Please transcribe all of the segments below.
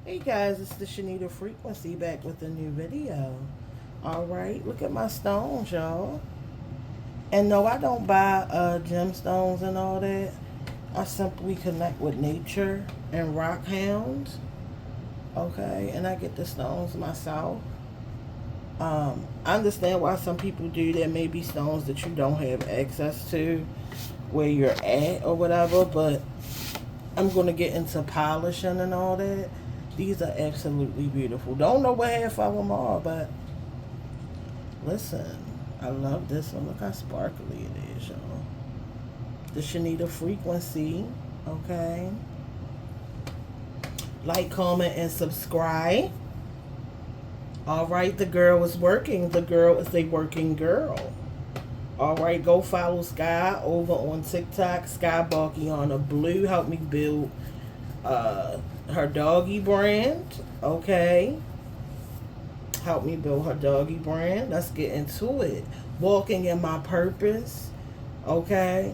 Hey guys, it's the Shanita Frequency back with a new video. Alright, look at my stones, y'all. And no, I don't buy gemstones and all that. I simply connect with nature and rock hounds. Okay, and I get the stones myself. I understand why some people do. There may be stones that you don't have access to where you're at or whatever, but I'm going to get into polishing and all that. These are absolutely beautiful. Don't know where half of them are, but listen, I love this one. Look how sparkly it is, y'all. The Shanita Frequency, okay? Like, comment, and subscribe. All right, the girl is working. The girl is a working girl. All right, go follow Sky over on TikTok. Sky Balkiana Blue. Help me build her doggy brand. Okay. Help me build her doggy brand. Let's get into it. Walking in my purpose. Okay.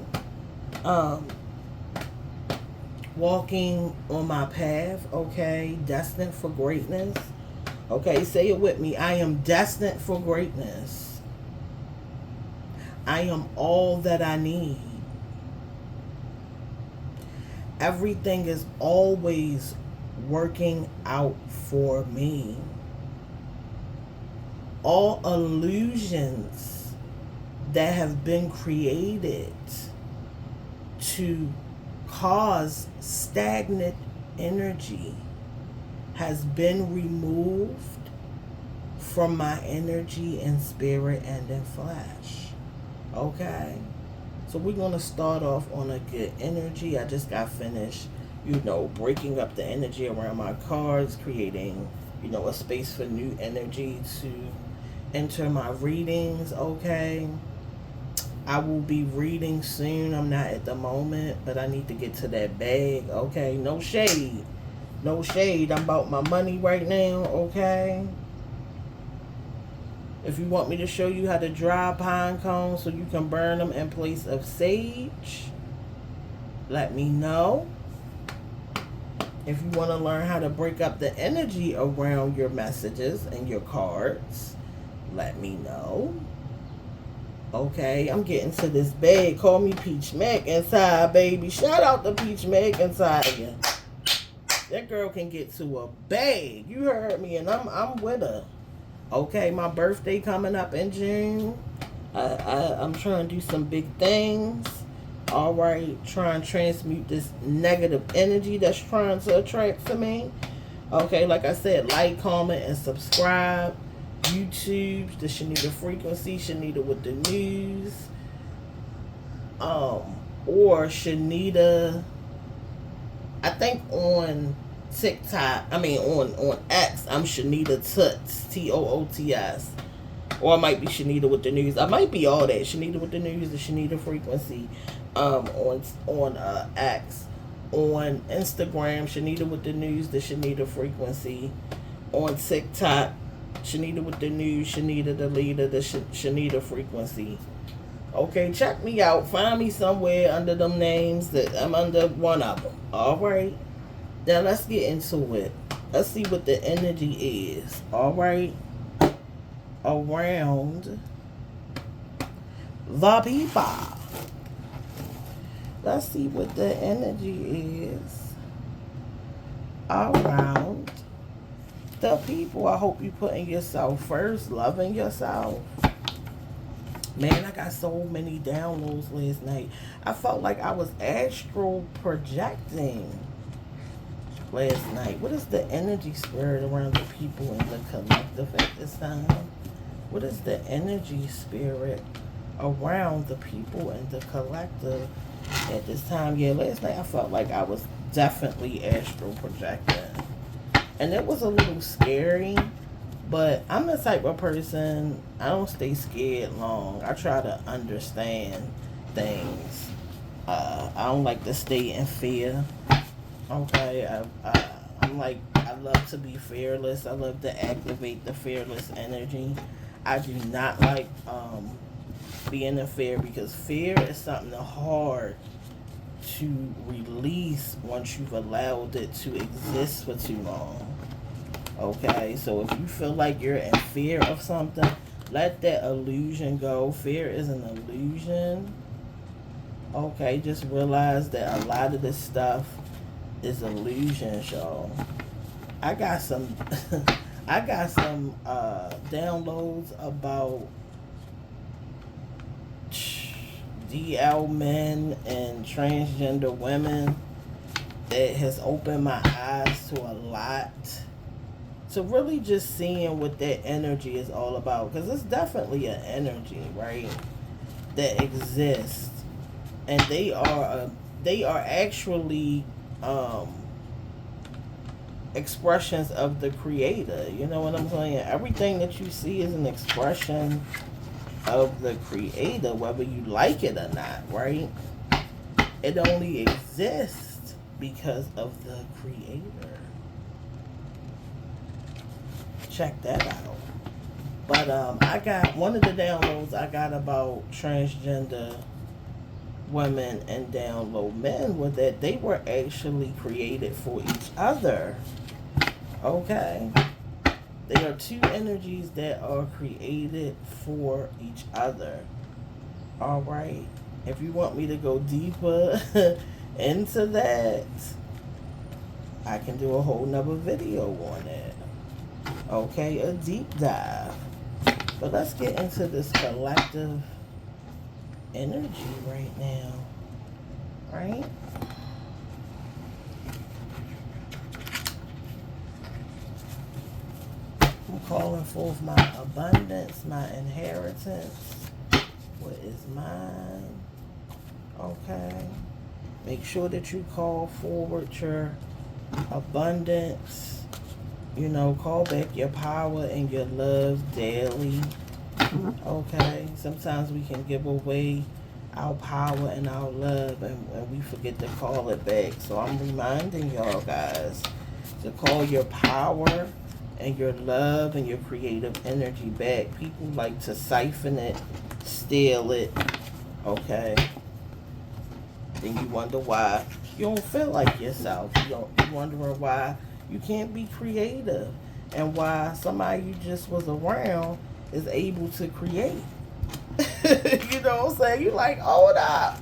Walking on my path. Okay. Destined for greatness. Okay. Say it with me. I am destined for greatness. I am all that I need. Everything is always working out for me. All illusions that have been created to cause stagnant energy has been removed from my energy and spirit and in flesh. Okay? So we're going to start off on a good energy. I just got finished, breaking up the energy around my cards, creating, a space for new energy to enter my readings, okay? I will be reading soon. I'm not at the moment, but I need to get to that bag, okay? No shade. No shade. I'm about my money right now, okay? If you want me to show you how to dry pine cones so you can burn them in place of sage, let me know. If you want to learn how to break up the energy around your messages and your cards, let me know. Okay, I'm getting to this bag. Call me Peach Mac inside, baby. Shout out to Peach Mac inside you. That girl can get to a bag. You heard me, and I'm with her. Okay, my birthday coming up in June. I'm trying to do some big things. All right, try and transmute this negative energy that's trying to attract to me. Okay, like I said, like, comment, and subscribe. YouTube, the Shanita Frequency, Shanita with the news. Or Shanita, I think on TikTok, on X, I'm Shanita Toots, Toots. Or I might be Shanita with the news. I might be all that. Shanita with the news, the Shanita Frequency, on X. On Instagram, Shanita with the news, the Shanita Frequency. On TikTok, Shanita with the news, Shanita the leader, the Shanita Frequency. Okay, check me out. Find me somewhere under them names that I'm under one of them. All right. Now let's get into it. Let's see what the energy is. All right. Around the people. Let's see what the energy is around the people. I hope you putting yourself first, loving yourself. Man, I got so many downloads last night. I felt like I was astral projecting last night. What is the energy spirit around the people and the collective at this time? What is the energy spirit around the people and the collective at this time? Yeah, last night I felt like I was definitely astral projecting. And it was a little scary, but I'm the type of person, I don't stay scared long. I try to understand things. I don't like to stay in fear. Okay, I love to be fearless. I love to activate the fearless energy. I do not like being in fear, because fear is something hard to release once you've allowed it to exist for too long. Okay, so if you feel like you're in fear of something, let that illusion go. Fear is an illusion. Okay, just realize that a lot of this stuff is illusions, y'all. I got some I got some downloads about DL men and transgender women that has opened my eyes to a lot. So really just seeing what that energy is all about, because it's definitely an energy, right, that exists, and they are actually expressions of the creator. You know what I'm saying? Everything that you see is an expression of the creator, whether you like it or not, right? It only exists because of the creator. Check that out. But I got one of the downloads I got about transgender women and down low men was that they were actually created for each other. Okay? They are two energies that are created for each other. Alright? If you want me to go deeper into that, I can do a whole nother video on it. Okay? A deep dive. But let's get into this collective energy right now. Right? I'm calling forth my abundance, my inheritance. What is mine? Okay. Make sure that you call forward your abundance. You know, call back your power and your love daily. Okay. Sometimes we can give away our power and our love and we forget to call it back. So I'm reminding y'all guys to call your power and your love and your creative energy back. People like to siphon it, steal it. Okay. Then you wonder why you don't feel like yourself. You wondering why you can't be creative, and why somebody you just was around is able to create. You know what I'm saying? You like, hold up.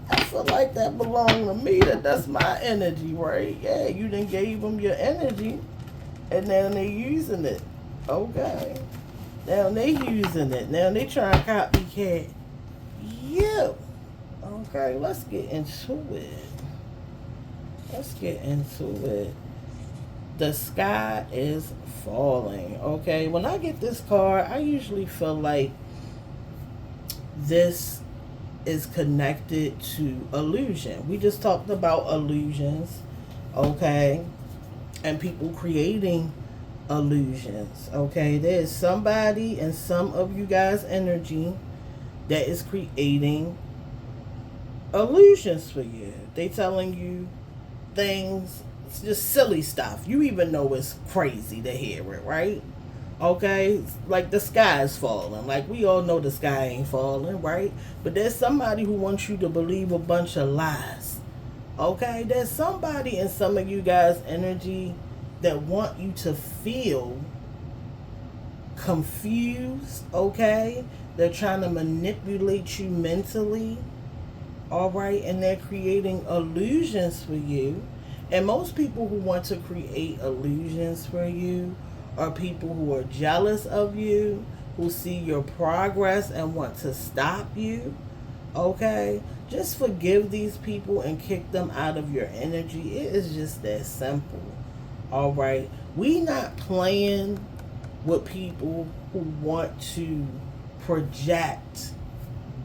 I feel like that belonged to me. That's my energy, right? Yeah, you done gave them your energy, and now they using it. Okay. Now they using it. Now they trying to copycat you. Okay, let's get into it. Let's get into it. The sky is falling. Okay, when I get this card, I usually feel like this is connected to illusion. We just talked about illusions, okay, and people creating illusions. Okay, there's somebody in some of you guys' energy that is creating illusions for you. They telling you things, it's just silly stuff. You even know it's crazy to hear it, right? Okay, like the sky is falling. Like we all know the sky ain't falling, right? But there's somebody who wants you to believe a bunch of lies. Okay, there's somebody in some of you guys' energy that want you to feel confused. Okay, they're trying to manipulate you mentally. All right, and they're creating illusions for you. And most people who want to create illusions for you are people who are jealous of you, who see your progress and want to stop you. Okay? Just forgive these people and kick them out of your energy. It is just that simple. All right? We not playing with people who want to project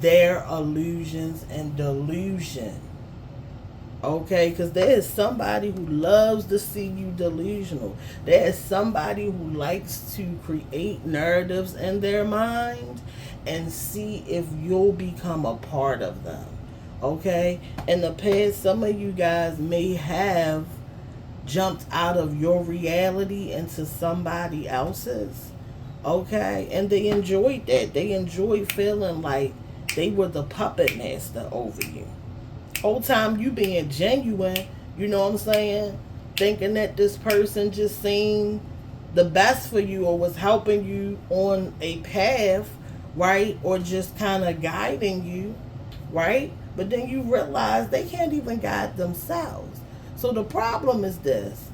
their illusions and delusion. Okay, because there is somebody who loves to see you delusional. There is somebody who likes to create narratives in their mind and see if you'll become a part of them. Okay, in the past, some of you guys may have jumped out of your reality into somebody else's. Okay, and they enjoyed that. They enjoyed feeling like they were the puppet master over you. Whole time you being genuine, you know what I'm saying? Thinking that this person just seemed the best for you or was helping you on a path, right? Or just kind of guiding you, right? But then you realize they can't even guide themselves. So the problem is this: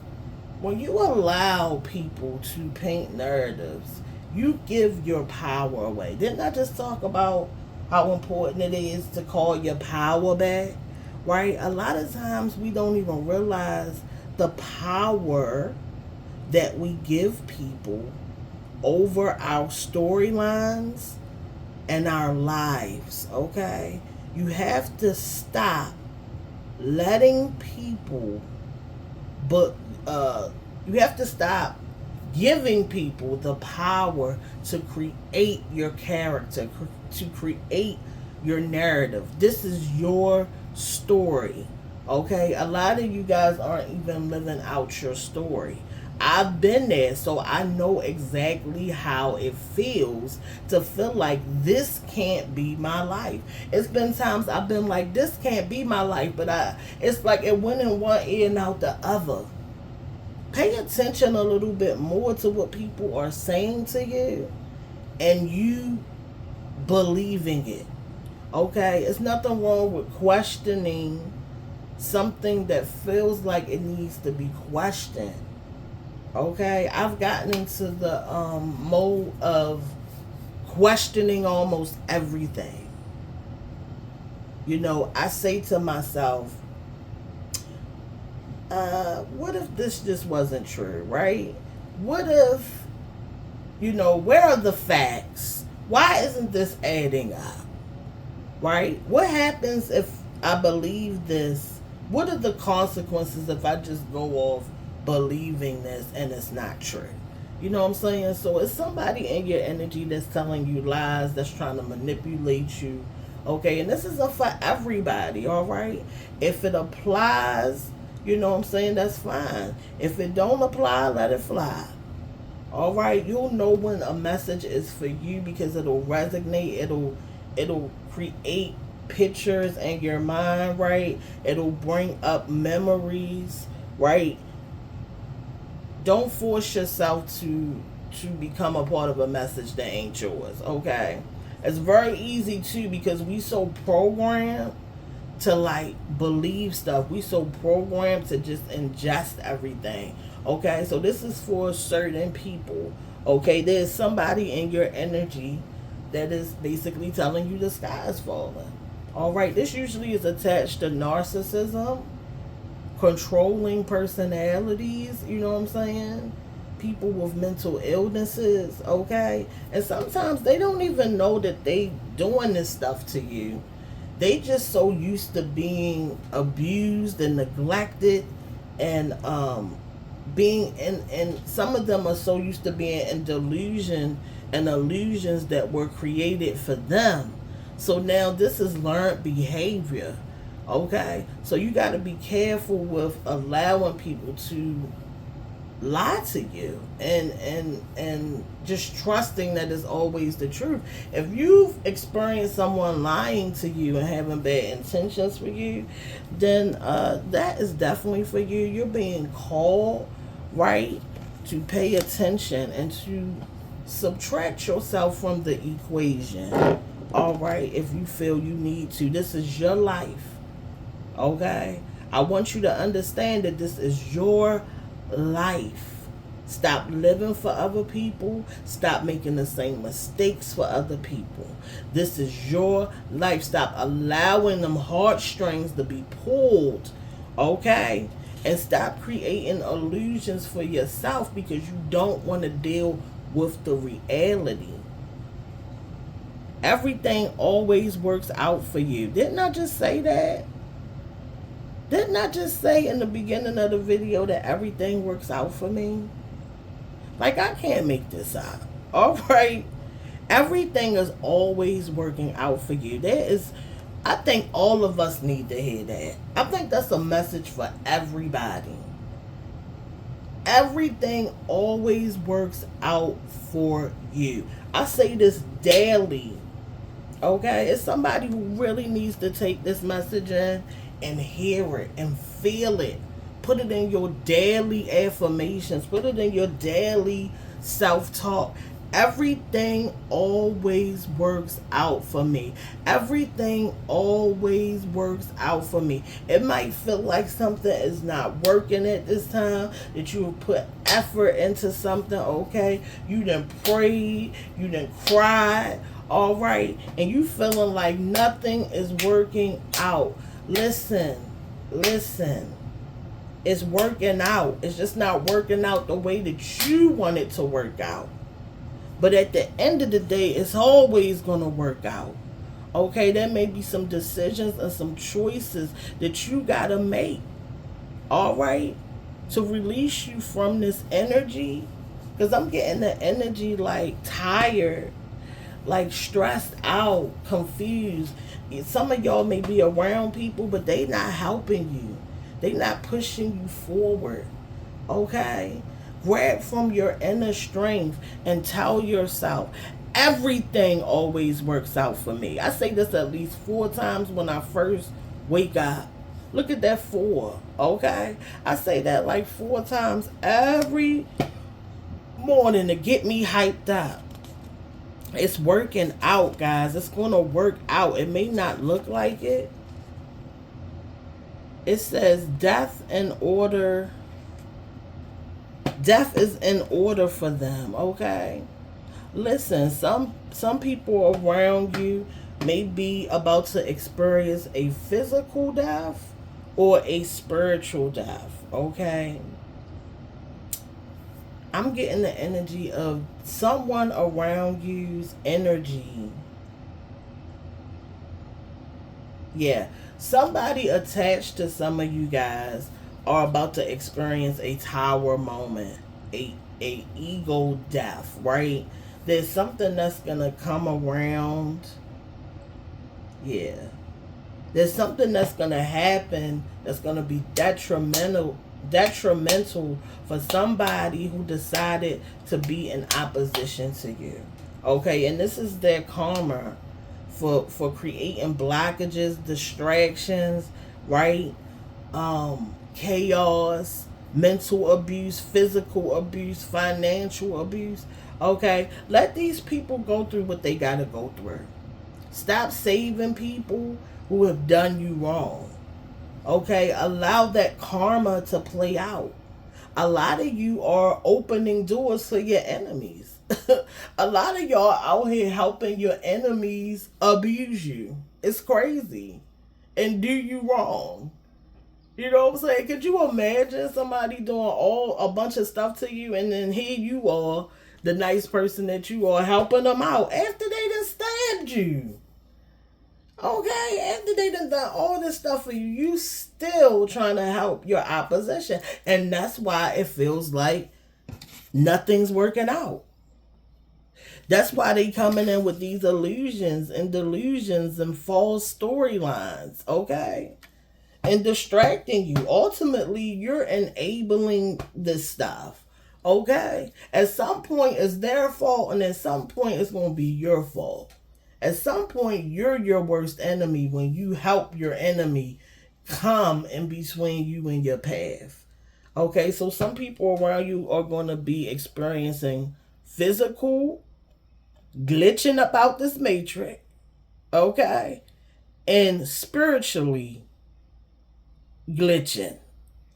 when you allow people to paint narratives, you give your power away. Didn't I just talk about how important it is to call your power back? Right? A lot of times we don't even realize the power that we give people over our storylines and our lives, okay? You have to stop letting people, but you have to stop giving people the power to create your character, to create your narrative. This is your story, okay? A lot of you guys aren't even living out your story. I've been there, so I know exactly how it feels to feel like this can't be my life. It's been times I've been like, this can't be my life, but it's like it went in one ear and out the other. Pay attention a little bit more to what people are saying to you and you believing it. Okay? It's nothing wrong with questioning something that feels like it needs to be questioned. Okay? I've gotten into the mode of questioning almost everything. You know, I say to myself, what if this just wasn't true, right? What if, where are the facts? Why isn't this adding up? Right? What happens if I believe this? What are the consequences if I just go off believing this and it's not true? You know what I'm saying? So it's somebody in your energy that's telling you lies, that's trying to manipulate you. Okay, and this isn't for everybody, all right? If it applies, you know what I'm saying, that's fine. If it don't apply, let it fly. All right, you'll know when a message is for you because it'll resonate. It'll create pictures in your mind, right? It'll bring up memories, right? Don't force yourself to become a part of a message that ain't yours, okay? It's very easy too because we so programmed to like believe stuff. We so programmed to just ingest everything. Okay, so this is for certain people. Okay, there's somebody in your energy that is basically telling you the sky is falling. All right, this usually is attached to narcissism, controlling personalities, you know what I'm saying? People with mental illnesses, okay? And sometimes they don't even know that they doing this stuff to you. They just so used to being abused and neglected and being in, and some of them are so used to being in delusion and illusions that were created for them. So now this is learned behavior. Okay? So you got to be careful with allowing people to lie to you and just trusting that it's always the truth. If you've experienced someone lying to you and having bad intentions for you, then that is definitely for you. You're being called, right, to pay attention and to subtract yourself from the equation. All right, if you feel you need to. This is your life. Okay? I want you to understand that this is your life. Stop living for other people. Stop making the same mistakes for other people. This is your life. Stop allowing them heartstrings to be pulled. Okay? And stop creating illusions for yourself because you don't want to deal with the reality. Everything always works out for you. Didn't I just say that? Didn't I just say in the beginning of the video that everything works out for me? Like, I can't make this up. All right? Everything is always working out for you. I think all of us need to hear that. I think that's a message for everybody. Everything always works out for you. I say this daily. Okay? It's somebody who really needs to take this message in and hear it and feel it. Put it in your daily affirmations. Put it in your daily self-talk. Everything always works out for me. Everything always works out for me. It might feel like something is not working at this time, that you put effort into something, okay? You done prayed, you done cried, all right? And you feeling like nothing is working out. Listen. It's working out. It's just not working out the way that you want it to work out. But at the end of the day, it's always going to work out. Okay, there may be some decisions and some choices that you got to make. All right? To release you from this energy. Because I'm getting the energy like tired, like stressed out, confused. Some of y'all may be around people, but they not helping you. They not pushing you forward. Okay? Grab from your inner strength and tell yourself, everything always works out for me. I say this at least 4 times when I first wake up. Look at that 4, okay? I say that like 4 times every morning to get me hyped up. It's working out, guys. It's going to work out. It may not look like it. It says death is in order for them, okay? Listen, some people around you may be about to experience a physical death or a spiritual death, okay? I'm getting the energy of someone around you's energy. Yeah, somebody attached to some of you guys are about to experience a tower moment, a ego death, right? There's something that's gonna come around. Yeah. There's something that's gonna happen that's gonna be detrimental for somebody who decided to be in opposition to you. Okay, and this is their karma for creating blockages, distractions, right? Chaos, mental abuse, physical abuse, financial abuse. Okay, let these people go through what they gotta go through. Stop saving people who have done you wrong. Okay, allow that karma to play out. A lot of you are opening doors for your enemies. A lot of y'all out here helping your enemies abuse you. It's crazy. And do you wrong. You know what I'm saying? Could you imagine somebody doing a bunch of stuff to you, and then here you are, the nice person that you are, helping them out after they done stabbed you? Okay, after they done all this stuff for you, you still trying to help your opposition. And that's why it feels like nothing's working out. That's why they coming in with these illusions and delusions and false storylines, okay? And distracting you. Ultimately, you're enabling this stuff, okay? At some point, it's their fault, and at some point, it's going to be your fault. At some point, you're your worst enemy when you help your enemy come in between you and your path. Okay, so some people around you are going to be experiencing physical glitching about this matrix, okay, and spiritually glitching.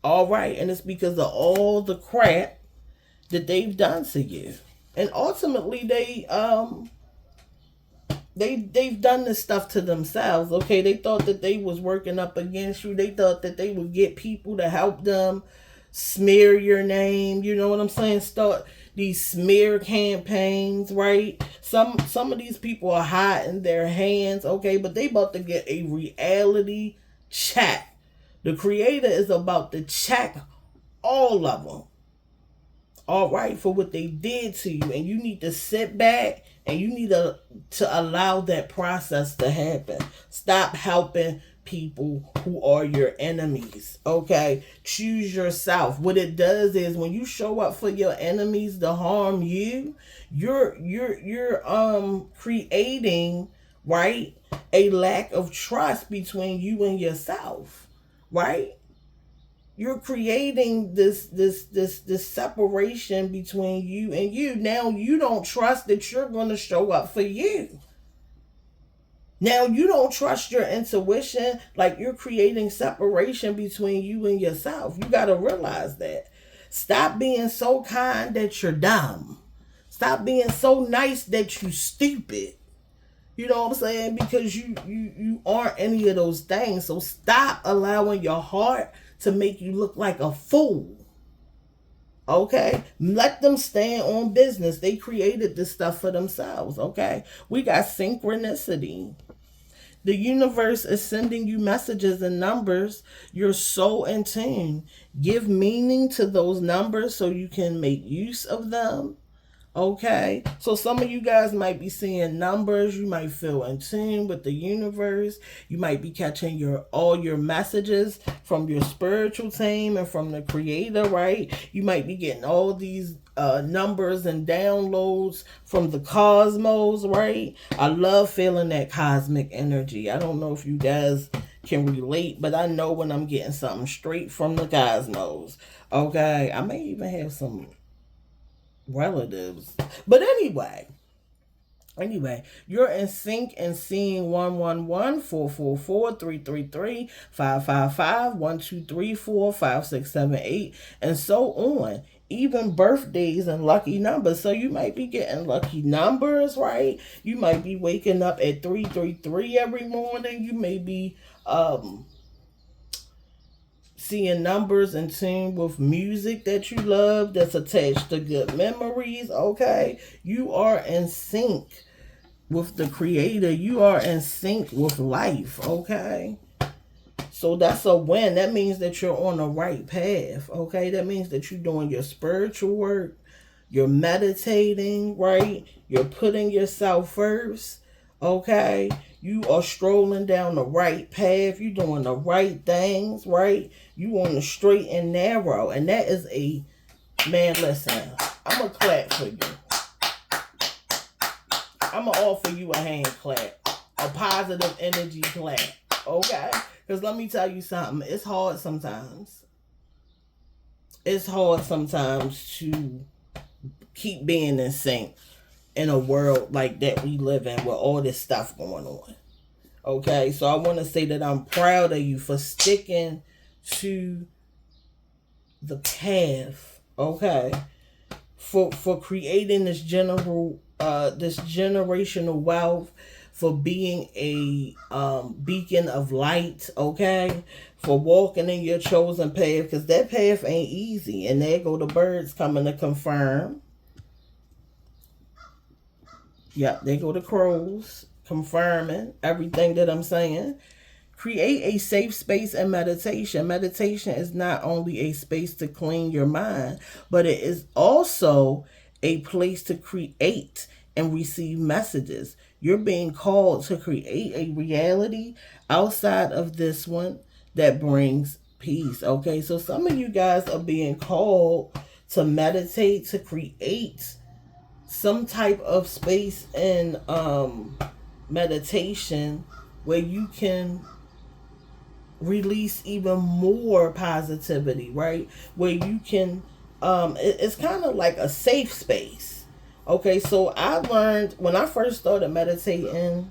All right, and it's because of all the crap that they've done to you, and ultimately they've done this stuff to themselves. Okay, they thought that they was working up against you. They thought that they would get people to help them smear your name. You know what I'm saying? Start these smear campaigns, right? Some of these people are hiding their hands, okay, but they about to get a reality check. The creator is about to check all of them, all right, for what they did to you. And you need to sit back and you need to allow that process to happen. Stop helping people who are your enemies, okay? Choose yourself. What it does is when you show up for your enemies to harm you, you're creating, right, a lack of trust between you and yourself, right? You're creating this separation between you and you. Now you don't trust that you're going to show up for you. Now you don't trust your intuition. Like, you're creating separation between you and yourself. You got to realize that. Stop being so kind that you're dumb. Stop being so nice that you stupid. You know what I'm saying? Because you aren't any of those things. So stop allowing your heart to make you look like a fool. Okay? Let them stand on business. They created this stuff for themselves. Okay? We got synchronicity. The universe is sending you messages and numbers. You're so in tune. Give meaning to those numbers so you can make use of them. Okay, so some of you guys might be seeing numbers. You might feel in tune with the universe. You might be catching all your messages from your spiritual team and from the creator, right? You might be getting all these numbers and downloads from the cosmos, right? I love feeling that cosmic energy. I don't know if you guys can relate, but I know when I'm getting something straight from the cosmos. Okay, I may even have some relatives. But anyway, you're in sync and seeing 111 444 333 555 1234 5678 and so on. Even birthdays and lucky numbers. So you might be getting lucky numbers, right? You might be waking up at 333 every morning. You may be seeing numbers in tune with music that you love that's attached to good memories. Okay, you are in sync with the creator. You are in sync with life. Okay, so that's a win. That means that you're on the right path. Okay, that means that you're doing your spiritual work, you're meditating, right? You're putting yourself first. Okay, you are strolling down the right path. You're doing the right things, right? You on the straight and narrow. And that is man, listen, I'm going to clap for you. I'm going to offer you a hand clap. A positive energy clap. Okay? Because let me tell you something. It's hard sometimes. It's hard sometimes to keep being in sync in a world like that we live in with all this stuff going on. Okay, so I want to say that I'm proud of you for sticking to the path. Okay, for creating this generational wealth, for being a beacon of light. Okay, for walking in your chosen path, because that path ain't easy. And there go the birds coming to confirm. Yep, they go the crows confirming everything that I'm saying. Create a safe space and meditation. Meditation is not only a space to clean your mind, but it is also a place to create and receive messages. You're being called to create a reality outside of this one that brings peace. Okay, so some of you guys are being called to meditate, to create some type of space and meditation where you can release even more positivity, right? Where you can it's kind of like a safe space. Okay, so I learned when I first started meditating,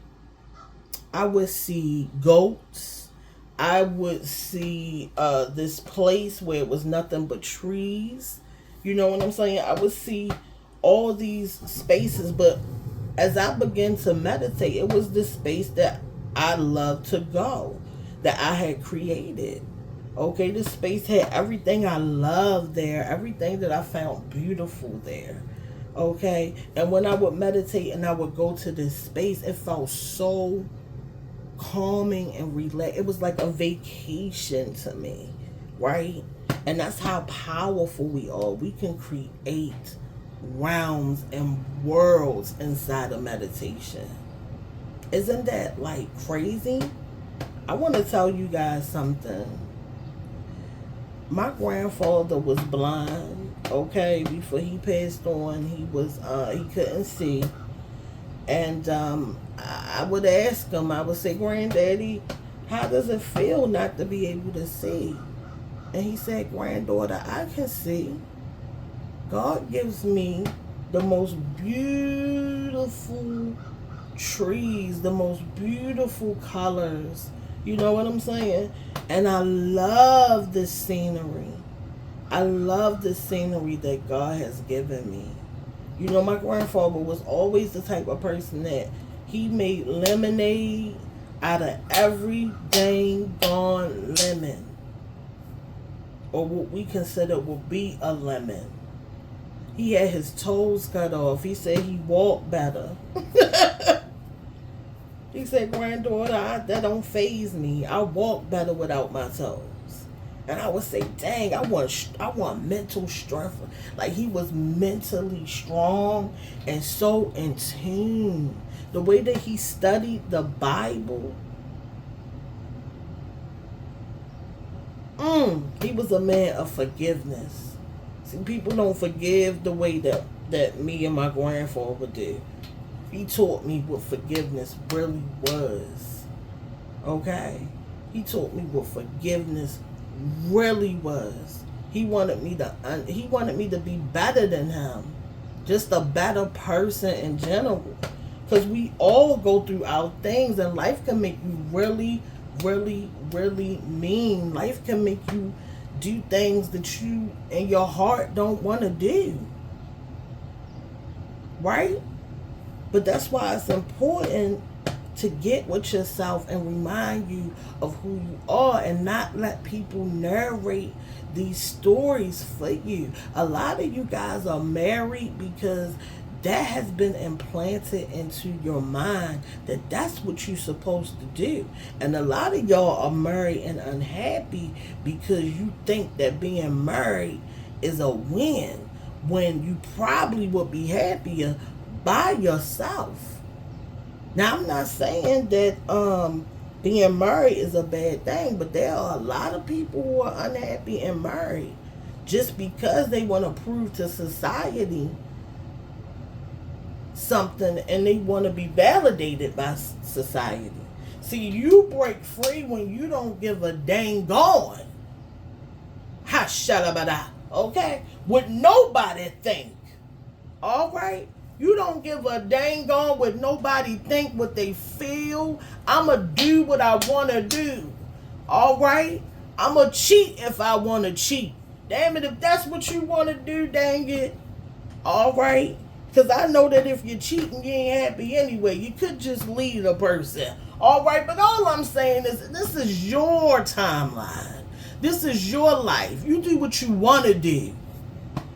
I would see goats. I would see this place where it was nothing but trees. You know what I'm saying? I would see all these spaces, but as I began to meditate, it was this space that I loved to go, that I had created. Okay, this space had everything I loved there, everything that I found beautiful there. Okay, and when I would meditate and I would go to this space, it felt so calming and relaxed. It was like a vacation to me, right? And that's how powerful we are. We can create realms and worlds inside of meditation. Isn't that like crazy? I want to tell you guys something. My grandfather was blind, okay, before he passed on. He couldn't see. And I would ask him, I would say, Granddaddy, how does it feel not to be able to see? And he said, granddaughter, I can see. God gives me the most beautiful trees, the most beautiful colors. You know what I'm saying? And I love the scenery. I love the scenery that God has given me. You know, my grandfather was always the type of person that he made lemonade out of every dang gone lemon, or what we consider would be a lemon. He had his toes cut off. He said he walked better. He said, granddaughter, that don't faze me. I walk better without my toes. And I would say, dang, I want mental strength. Like, he was mentally strong and so in tune. The way that he studied the Bible. He was a man of forgiveness. See, people don't forgive the way that me and my grandfather did. He taught me what forgiveness really was. Okay? He taught me what forgiveness really was. He wanted me to be better than him. Just a better person in general. Because we all go through our things, and life can make you really, really, really mean. Life can make you do things that you in your heart don't want to do. Right? But that's why it's important to get with yourself and remind you of who you are, and not let people narrate these stories for you. A lot of you guys are married because that has been implanted into your mind that that's what you're supposed to do. And a lot of y'all are married and unhappy because you think that being married is a win, when you probably would be happier by yourself. Now, I'm not saying that being married is a bad thing, but there are a lot of people who are unhappy and married just because they want to prove to society something, and they want to be validated by society. See, you break free when you don't give a dang gone. Ha shalabada. Okay? What nobody think. Alright? You don't give a dang gone what nobody think, what they feel. I'ma do what I wanna do. Alright? I'ma cheat if I wanna cheat. Damn it, if that's what you wanna do, dang it. Alright? Because I know that if you're cheating, you ain't happy anyway. You could just leave the person. Alright, but all I'm saying is this is your timeline. This is your life. You do what you want to do.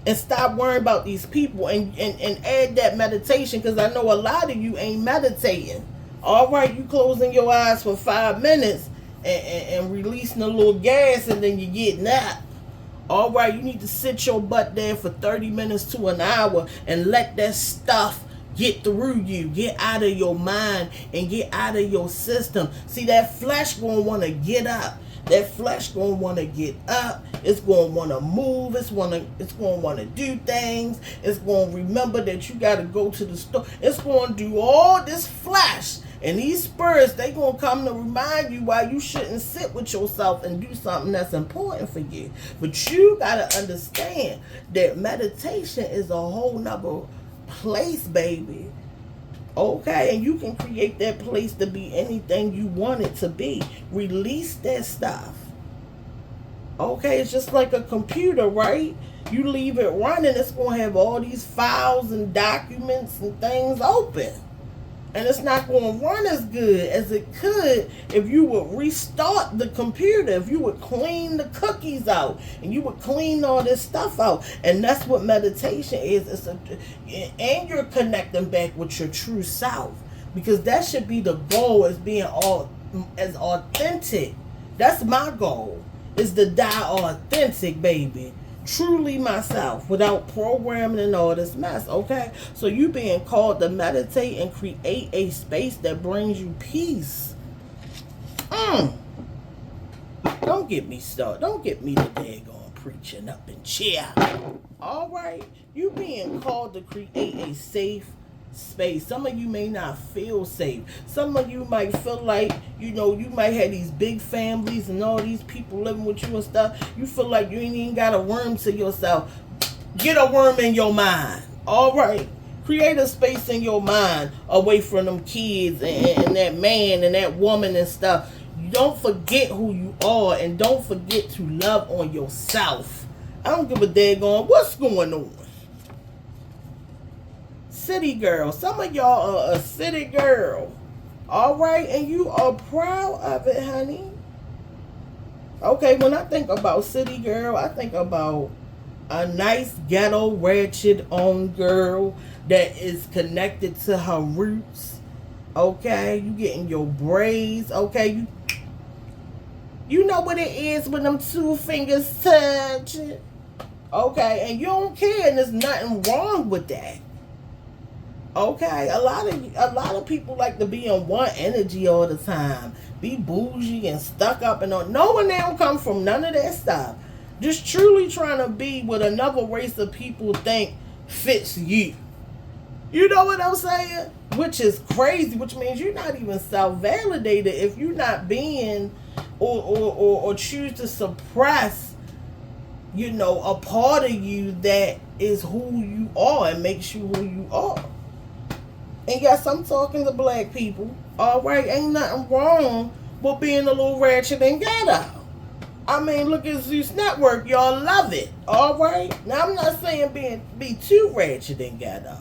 And stop worrying about these people, and add that meditation, because I know a lot of you ain't meditating. Alright, you closing your eyes for 5 minutes and releasing a little gas, and then you're getting up. Alright, you need to sit your butt there for 30 minutes to an hour and let that stuff get through you. Get out of your mind and get out of your system. See, that flesh gonna want to get up. That flesh gonna want to get up. It's gonna want to move. It's gonna want to do things. It's gonna remember that you gotta go to the store. It's gonna do all this flesh. And these spirits, they gonna come to remind you why you shouldn't sit with yourself and do something that's important for you. But you gotta understand that meditation is a whole nother place, baby. Okay, and you can create that place to be anything you want it to be. Release that stuff. Okay, it's just like a computer, right? You leave it running, it's going to have all these files and documents and things open. And it's not going to run as good as it could if you would restart the computer, if you would clean the cookies out, and you would clean all this stuff out. And that's what meditation is. And you're connecting back with your true self, because that should be the goal, as being all as authentic. That's my goal, is to die authentic, baby. Truly myself, without programming and all this mess. Okay, so you being called to meditate and create a space that brings you peace. Don't get me started. Don't get me the daggone preaching up and chair. All right, you being called to create a safe space. Some of you may not feel safe. Some of you might feel like, you might have these big families and all these people living with you and stuff. You feel like you ain't even got a worm to yourself. Get a worm in your mind. All right. Create a space in your mind away from them kids and that man and that woman and stuff. Don't forget who you are, and don't forget to love on yourself. I don't give a daggone what's going on. City girl. Some of y'all are a city girl. All right, and you are proud of it, honey. Okay, when I think about city girl, I think about a nice ghetto ratchet on girl that is connected to her roots. Okay, you getting your braids. Okay, you know what it is when them two fingers touch. Okay, and you don't care, and there's nothing wrong with that. Okay, a lot of people like to be in one energy all the time, be bougie and stuck up and all. Knowing they don't come from none of that stuff. Just truly trying to be what another race of people think fits you. You know what I'm saying? Which is crazy, which means you're not even self-validated if you're not being or choose to suppress, a part of you that is who you are and makes you who you are. And yes, I'm talking to black people. All right, ain't nothing wrong with being a little ratchet and ghetto. I mean, look at Zeus Network. Y'all love it. All right? Now, I'm not saying be too ratchet and ghetto.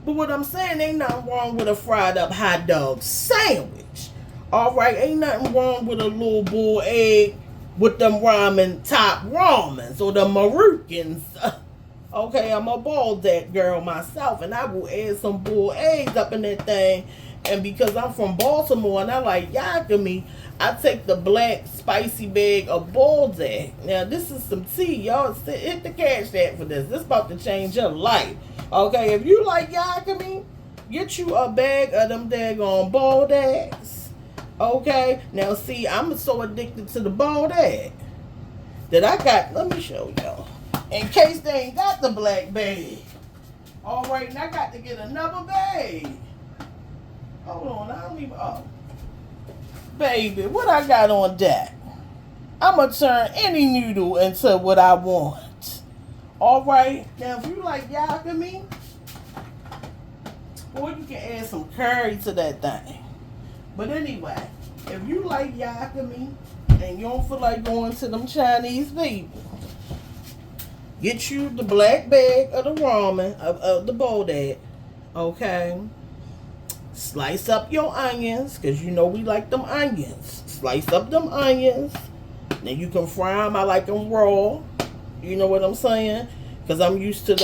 But what I'm saying, ain't nothing wrong with a fried up hot dog sandwich. All right? Ain't nothing wrong with a little boiled egg with them ramen top ramens or the Marukins. Okay, I'm a bald that girl myself, and I will add some boiled eggs up in that thing. And because I'm from Baltimore and I like yakami, I take the black spicy bag of boiled egg. Now, this is some tea. Y'all hit the cash app for this. This is about to change your life. Okay, if you like yakami, get you a bag of them daggone boiled eggs. Okay, now see, I'm so addicted to the boiled egg that I got, let me show y'all. In case they ain't got the black bag. All right, and I got to get another bag. Hold on, I don't even, baby, what I got on that? I'm going to turn any noodle into what I want. All right, now if you like yakami, or you can add some curry to that thing. But anyway, if you like yakami and you don't feel like going to them Chinese people, get you the black bag of the ramen, of the boiled egg, okay? Slice up your onions, because we like them onions. Slice up them onions. Then you can fry them. I like them raw. You know what I'm saying? Because I'm used to the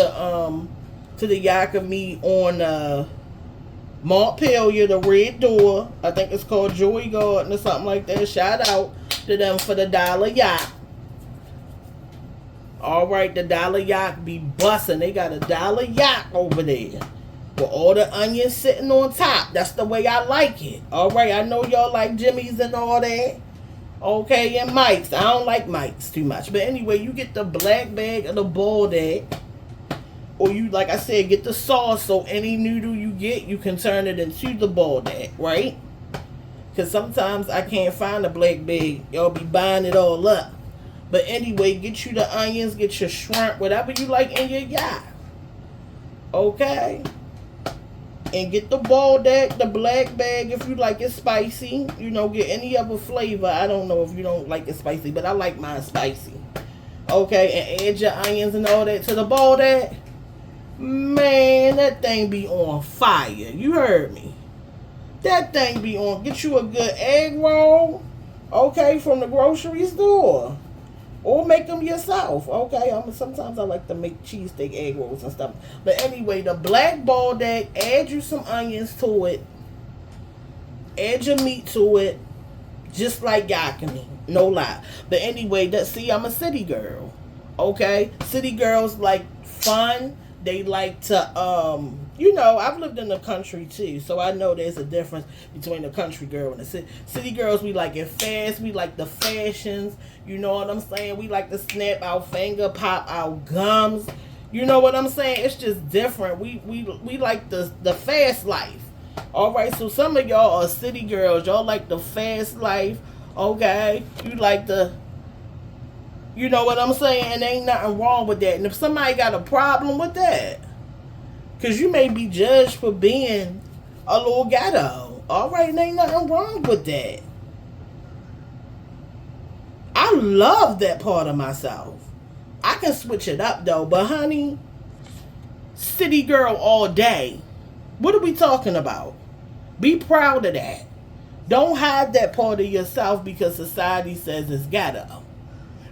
yakami on Montpelier, the Red Door. I think it's called Joy Garden or something like that. Shout out to them for the dollar yak. All right, the dollar yak be busting. They got a dollar yak over there with all the onions sitting on top. That's the way I like it. All right, I know y'all like Jimmy's and all that. Okay, and Mike's. I don't like Mike's too much. But anyway, you get the black bag of the boiled egg. Or you, like I said, get the sauce so any noodle you get, you can turn it into the boiled egg, right? Because sometimes I can't find the black bag. Y'all be buying it all up. But anyway, get you the onions, get your shrimp, whatever you like in your yak. Okay? And get the boiled egg, the black bag if you like it spicy. Get any other flavor. I don't know if you don't like it spicy, but I like mine spicy. Okay? And add your onions and all that to the boiled egg. Man, that thing be on fire. You heard me. That thing be on. Get you a good egg roll, okay, from the grocery store. Or make them yourself, okay? Sometimes I like to make cheesesteak egg rolls and stuff. But anyway, the black boiled egg, add you some onions to it. Add your meat to it. Just like yakami. No lie. But anyway, I'm a city girl. Okay? City girls like fun. They like to, I've lived in the country too, so I know there's a difference between the country girl and the city. City girls, we like it fast, we like the fashions, you know what I'm saying? We like to snap our finger, pop our gums, You know what I'm saying? It's just different. We like the fast life. All right, so some of y'all are city girls. Y'all like the fast life. Okay, you like the, you know what I'm saying? And ain't nothing wrong with that. And if somebody got a problem with that, because you may be judged for being a little ghetto. All right, and ain't nothing wrong with that. I love that part of myself. I can switch it up though, but honey, city girl all day. What are we talking about? Be proud of that. Don't hide that part of yourself because society says it's ghetto.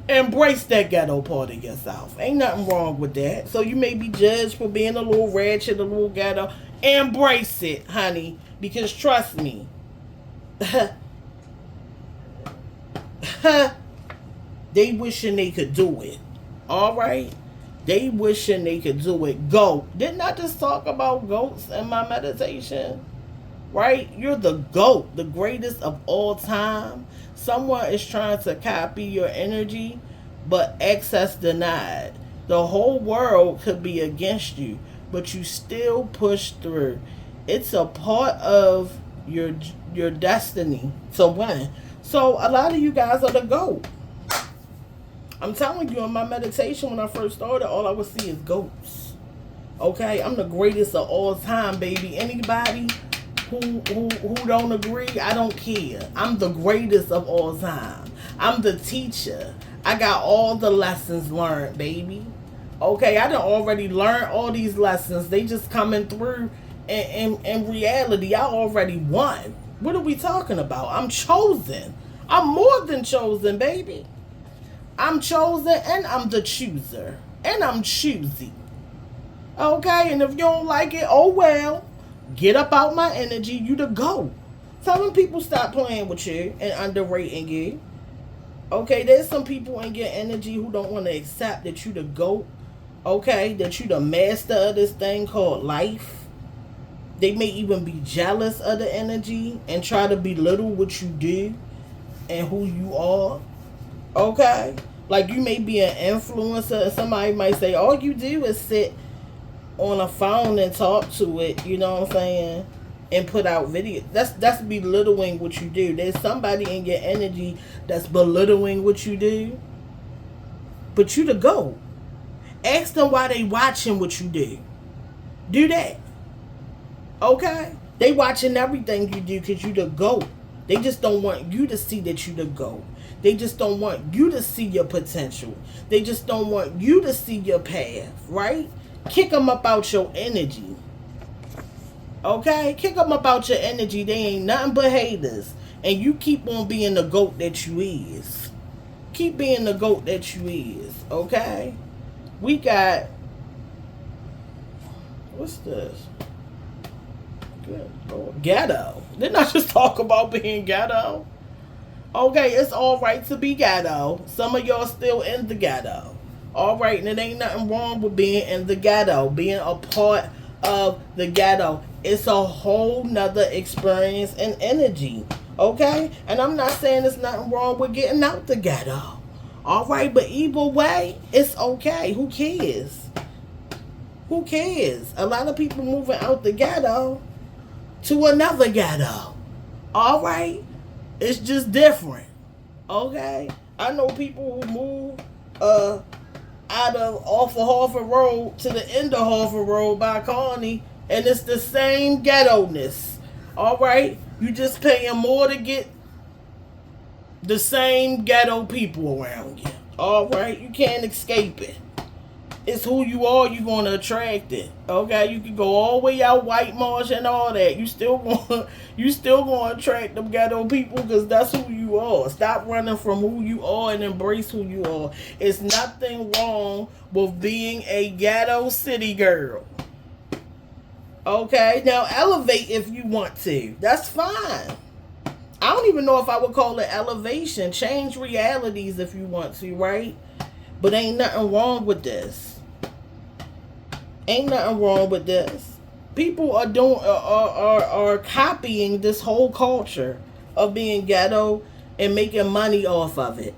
Embrace that ghetto part of yourself. Ain't nothing wrong with that. So you may be judged for being a little ratchet, a little ghetto. Embrace it, honey, because trust me, they wishing they could do it. All right? They wishing they could do it. Goat. Didn't I just talk about goats in my meditation? Right? You're the GOAT, the greatest of all time. Someone is trying to copy your energy, but access denied. The whole world could be against you, but you still push through. It's a part of your destiny to win. So a lot of you guys are the GOAT. I'm telling you, in my meditation when I first started, all I would see is goats. Okay? I'm the greatest of all time, baby. Anybody who don't agree, I don't care. I'm the greatest of all time. I'm the teacher. I got all the lessons learned, baby. Okay, I done already learned all these lessons. They just coming through in reality. I already won. What are we talking about? I'm chosen. I'm more than chosen, baby. I'm chosen and I'm the chooser. And I'm choosy. Okay, and if you don't like it, oh well. Get up out my energy, you to go. Telling people stop playing with you and underrating you. Okay, there's some people in your energy who don't want to accept that you the GOAT. Okay, that you the master of this thing called life. They may even be jealous of the energy and try to belittle what you do and who you are. Okay? Like you may be an influencer and somebody might say, all you do is sit on a phone and talk to it, you know what I'm saying, and put out videos. That's belittling what you do. There's somebody in your energy that's belittling what you do, but you the GOAT. Ask them why they watching what you do. Do that. Okay? They watching everything you do because you the GOAT. They just don't want you to see that you the GOAT. They just don't want you to see your potential. They just don't want you to see your path, right? Kick them up out your energy. Okay? Kick them up out your energy. They ain't nothing but haters. And you keep on being the GOAT that you is. Keep being the GOAT that you is. Okay? We got... What's this? Good Lord. Ghetto. Didn't I just talk about being ghetto? Okay, it's alright to be ghetto. Some of y'all still in the ghetto. Alright, and it ain't nothing wrong with being in the ghetto. Being a part of the ghetto. It's a whole nother experience and energy. Okay? And I'm not saying there's nothing wrong with getting out the ghetto. Alright, but either way, it's okay. Who cares? Who cares? A lot of people moving out the ghetto to another ghetto. Alright? It's just different. Okay? I know people who move out of off of Harford Road to the end of Harford Road by Kearney, and it's the same ghetto-ness. Alright? You just paying more to get the same ghetto people around you. Alright? You can't escape it. It's who you are, you're going to attract it. Okay? You can go all the way out White Marsh and all that. You still going to attract them ghetto people because that's who you are. Stop running from who you are and embrace who you are. It's nothing wrong with being a ghetto city girl. Okay? Now, elevate if you want to. That's fine. I don't even know if I would call it elevation. Change realities if you want to, right? But ain't nothing wrong with this. Ain't nothing wrong with this. People are copying this whole culture of being ghetto and making money off of it.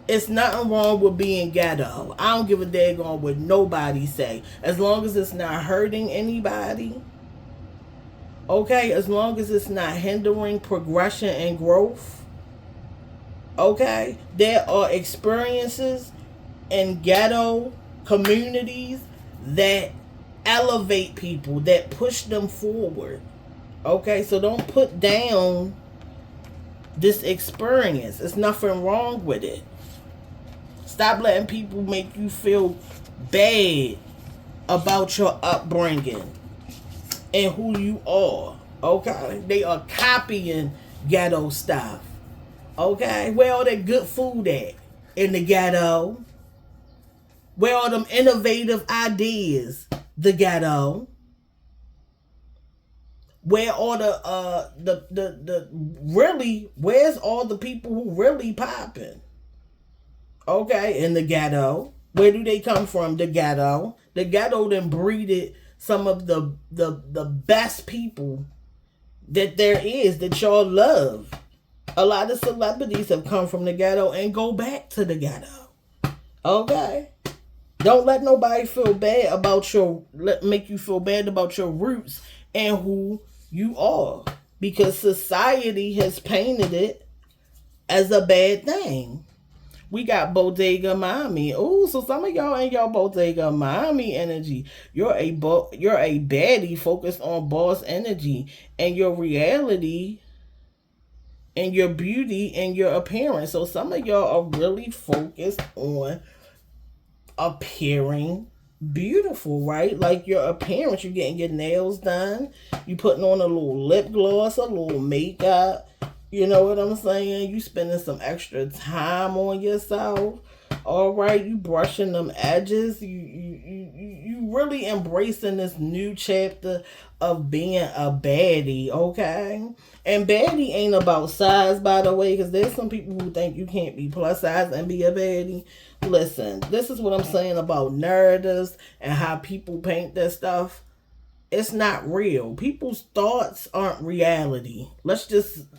It's nothing wrong with being ghetto. I don't give a daggone what nobody say. As long as it's not hurting anybody, okay? As long as it's not hindering progression and growth, okay? There are experiences in ghetto communities that elevate people, that push them forward, okay? So don't put down this experience. There's nothing wrong with it. Stop letting people make you feel bad about your upbringing and who you are. Okay? They are copying ghetto stuff. Okay? Where all that good food at? In the ghetto. Where all them innovative ideas? The ghetto. Where all the really, where's all the people who really popping? Okay, in the ghetto. Where do they come from? The ghetto. The ghetto then breeded some of the best people that there is, that y'all love. A lot of celebrities have come from the ghetto and go back to the ghetto. Okay? Don't let nobody feel bad about make you feel bad about your roots and who you are. Because society has painted it as a bad thing. We got Bodega Mommy. Oh, so some of y'all ain't y'all Bodega Mommy energy. You're a baddie focused on boss energy, and your reality and your beauty and your appearance. So some of y'all are really focused on appearing beautiful, right? Like your appearance. You're getting your nails done. You putting on a little lip gloss, a little makeup. You know what I'm saying? You spending some extra time on yourself. All right, you brushing them edges. You really embracing this new chapter of being a baddie, okay? And baddie ain't about size, by the way, because there's some people who think you can't be plus size and be a baddie. Listen, this is what I'm saying about narratives and how people paint their stuff. It's not real. People's thoughts aren't reality. Let's just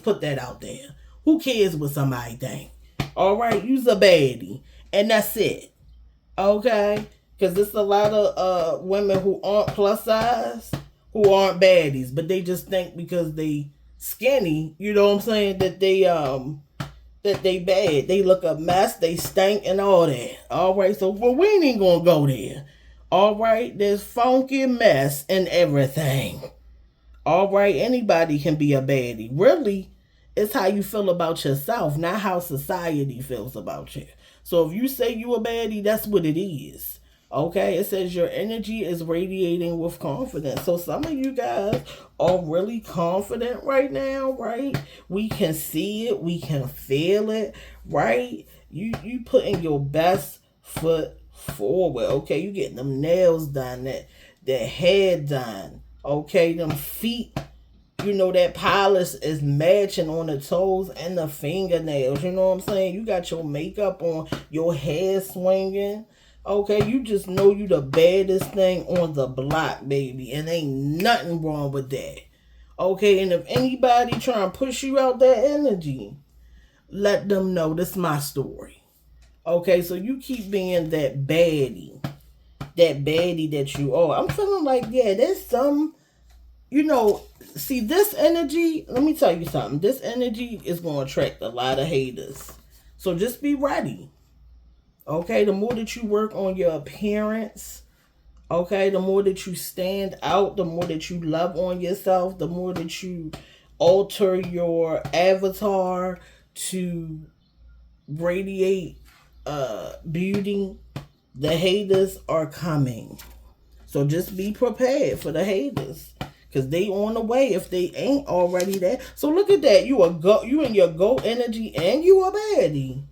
put that out there. Who cares what somebody think? All right, you's a baddie, and that's it. Okay, because there's a lot of women who aren't plus size, who aren't baddies, but they just think because they skinny, you know what I'm saying, that they bad. They look a mess. They stink and all that. All right, so well, we ain't even gonna go there. All right, there's funky mess and everything. All right, anybody can be a baddie. Really, it's how you feel about yourself, not how society feels about you. So if you say you a baddie, that's what it is. Okay, it says your energy is radiating with confidence. So some of you guys are really confident right now, right? We can see it, we can feel it, right? You putting your best foot forward. Okay, you getting them nails done, that hair done. Okay, them feet, you know, that polish is matching on the toes and the fingernails. You know what I'm saying? You got your makeup on, your hair swinging. Okay, you just know you the baddest thing on the block, baby. And ain't nothing wrong with that. Okay, and if anybody trying to push you out that energy, let them know this my story. Okay, so you keep being that baddie that you are. I'm feeling like, yeah, there's some, you know, see this energy, let me tell you something. This energy is going to attract a lot of haters. So just be ready. Okay, the more that you work on your appearance, okay, the more that you stand out, the more that you love on yourself, the more that you alter your avatar to radiate beauty, the haters are coming. So just be prepared for the haters, because they on the way if they ain't already there. So look at that. You in your go energy and you a baddie.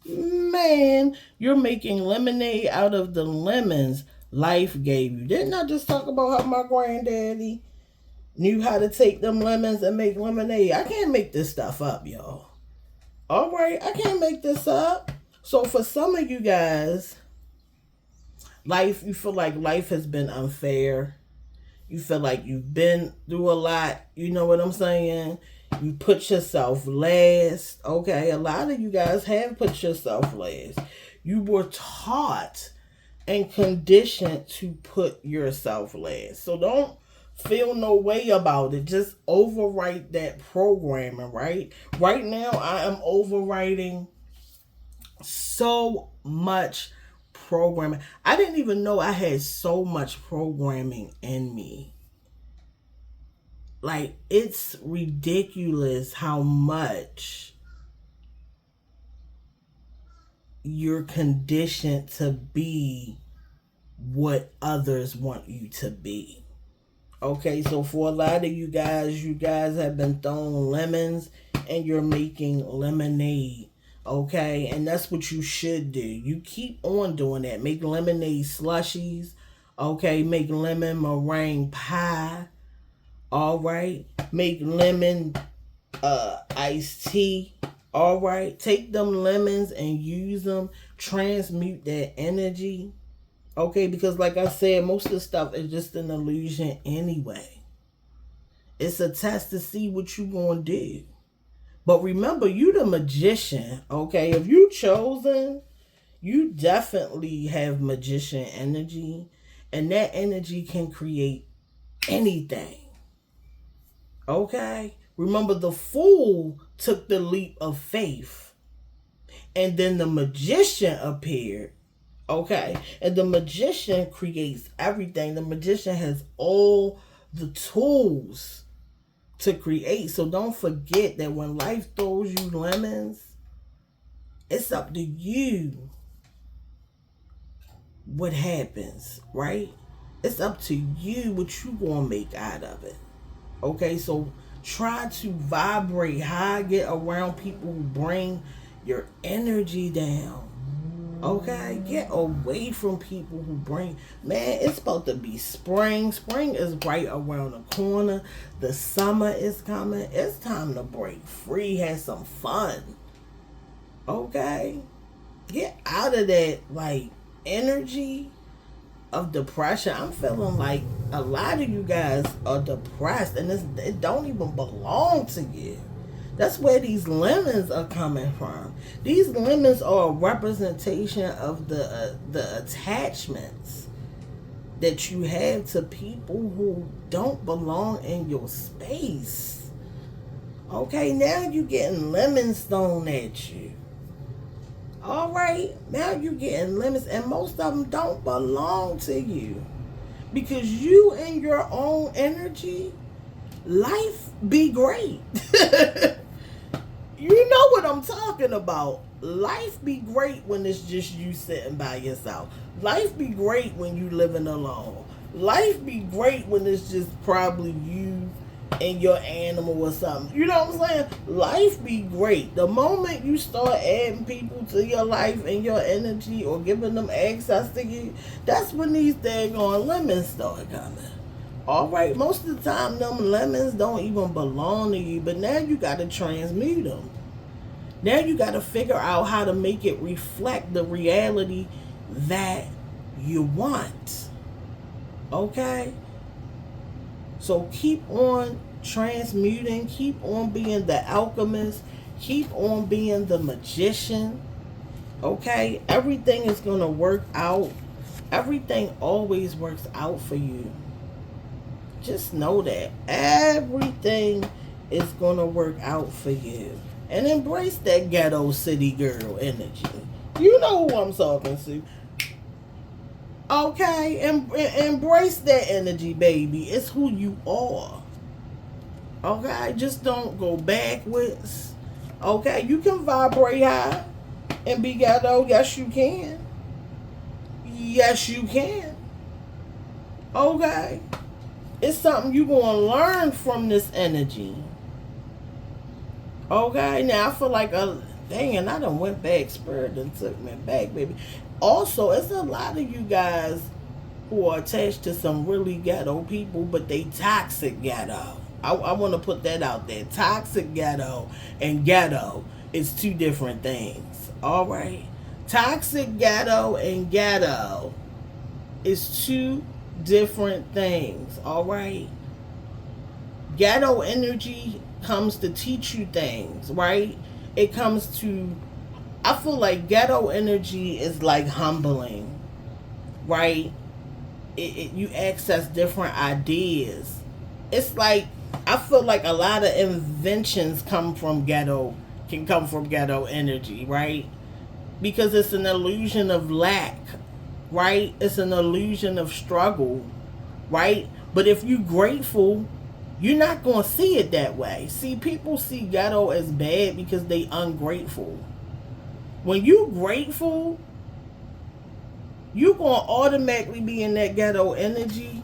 Man, you're making lemonade out of the lemons life gave you. Didn't I just talk about how my granddaddy knew how to take them lemons and make lemonade? I can't make this stuff up, y'all. All right, I can't make this up. So for some of you guys, you feel like life has been unfair. You feel like you've been through a lot. You know what I'm saying? You put yourself last. Okay, a lot of you guys have put yourself last. You were taught and conditioned to put yourself last. So don't feel no way about it. Just overwrite that programming, right? Right now, I am overwriting so much programming. I didn't even know I had so much programming in me. Like, it's ridiculous how much you're conditioned to be what others want you to be. Okay, so for a lot of you guys have been thrown lemons and you're making lemonade. Okay, and that's what you should do. You keep on doing that. Make lemonade slushies. Okay, make lemon meringue pie. All right, make lemon iced tea. All right, take them lemons and use them. Transmute that energy. Okay, because like I said, most of the stuff is just an illusion anyway. It's a test to see what you gonna do. But remember, you the magician. Okay, if you chosen, you definitely have magician energy, and that energy can create anything. Okay, remember the fool took the leap of faith, and then the magician appeared. Okay, and the magician creates everything. The magician has all the tools to create. So don't forget that when life throws you lemons, it's up to you what happens, right? It's up to you what you gonna make out of it. Okay, so try to vibrate high, get around people who bring your energy down. Okay, get away from people who bring, man, it's supposed to be spring. Spring is right around the corner. The summer is coming. It's time to break free, have some fun. Okay, get out of that like energy of depression. I'm feeling like a lot of you guys are depressed, and it don't even belong to you. That's where these lemons are coming from. These lemons are a representation of the attachments that you have to people who don't belong in your space. Okay, now you getting lemons thrown at you. All right, now you getting lemons, and most of them don't belong to you because you and your own energy, life be great. You know what I'm talking about. Life be great when it's just you sitting by yourself. Life be great when you living alone. Life be great when it's just probably you and your animal or something. You know what I'm saying? Life be great. The moment you start adding people to your life and your energy or giving them access to you, that's when these daggone lemons start coming. All right, most of the time, them lemons don't even belong to you, but now you got to transmute them. Now you got to figure out how to make it reflect the reality that you want. Okay? So keep on transmuting, keep on being the alchemist, keep on being the magician. Okay? Everything is going to work out. Everything always works out for you. Just know that everything is going to work out for you. And embrace that ghetto city girl energy. You know who I'm talking to. Okay? Embrace that energy, baby. It's who you are. Okay? Just don't go backwards. Okay? You can vibrate high and be ghetto. Yes, you can. Yes, you can. Okay? It's something you're going to learn from this energy. Okay, now I feel like, dang, and I done went back, spirit and took me back, baby. Also, it's a lot of you guys who are attached to some really ghetto people, but they toxic ghetto. I want to put that out there. Toxic ghetto and ghetto is two different things. All right? Toxic ghetto and ghetto is two different things. All right? Ghetto energy comes to teach you things, right? It comes to, I feel like ghetto energy is like humbling, right? You access different ideas. It's like, I feel like a lot of inventions can come from ghetto energy, right? Because it's an illusion of lack, right? It's an illusion of struggle, right? But if you're grateful, you're not going to see it that way. See, people see ghetto as bad because they ungrateful. When you grateful, you're going to automatically be in that ghetto energy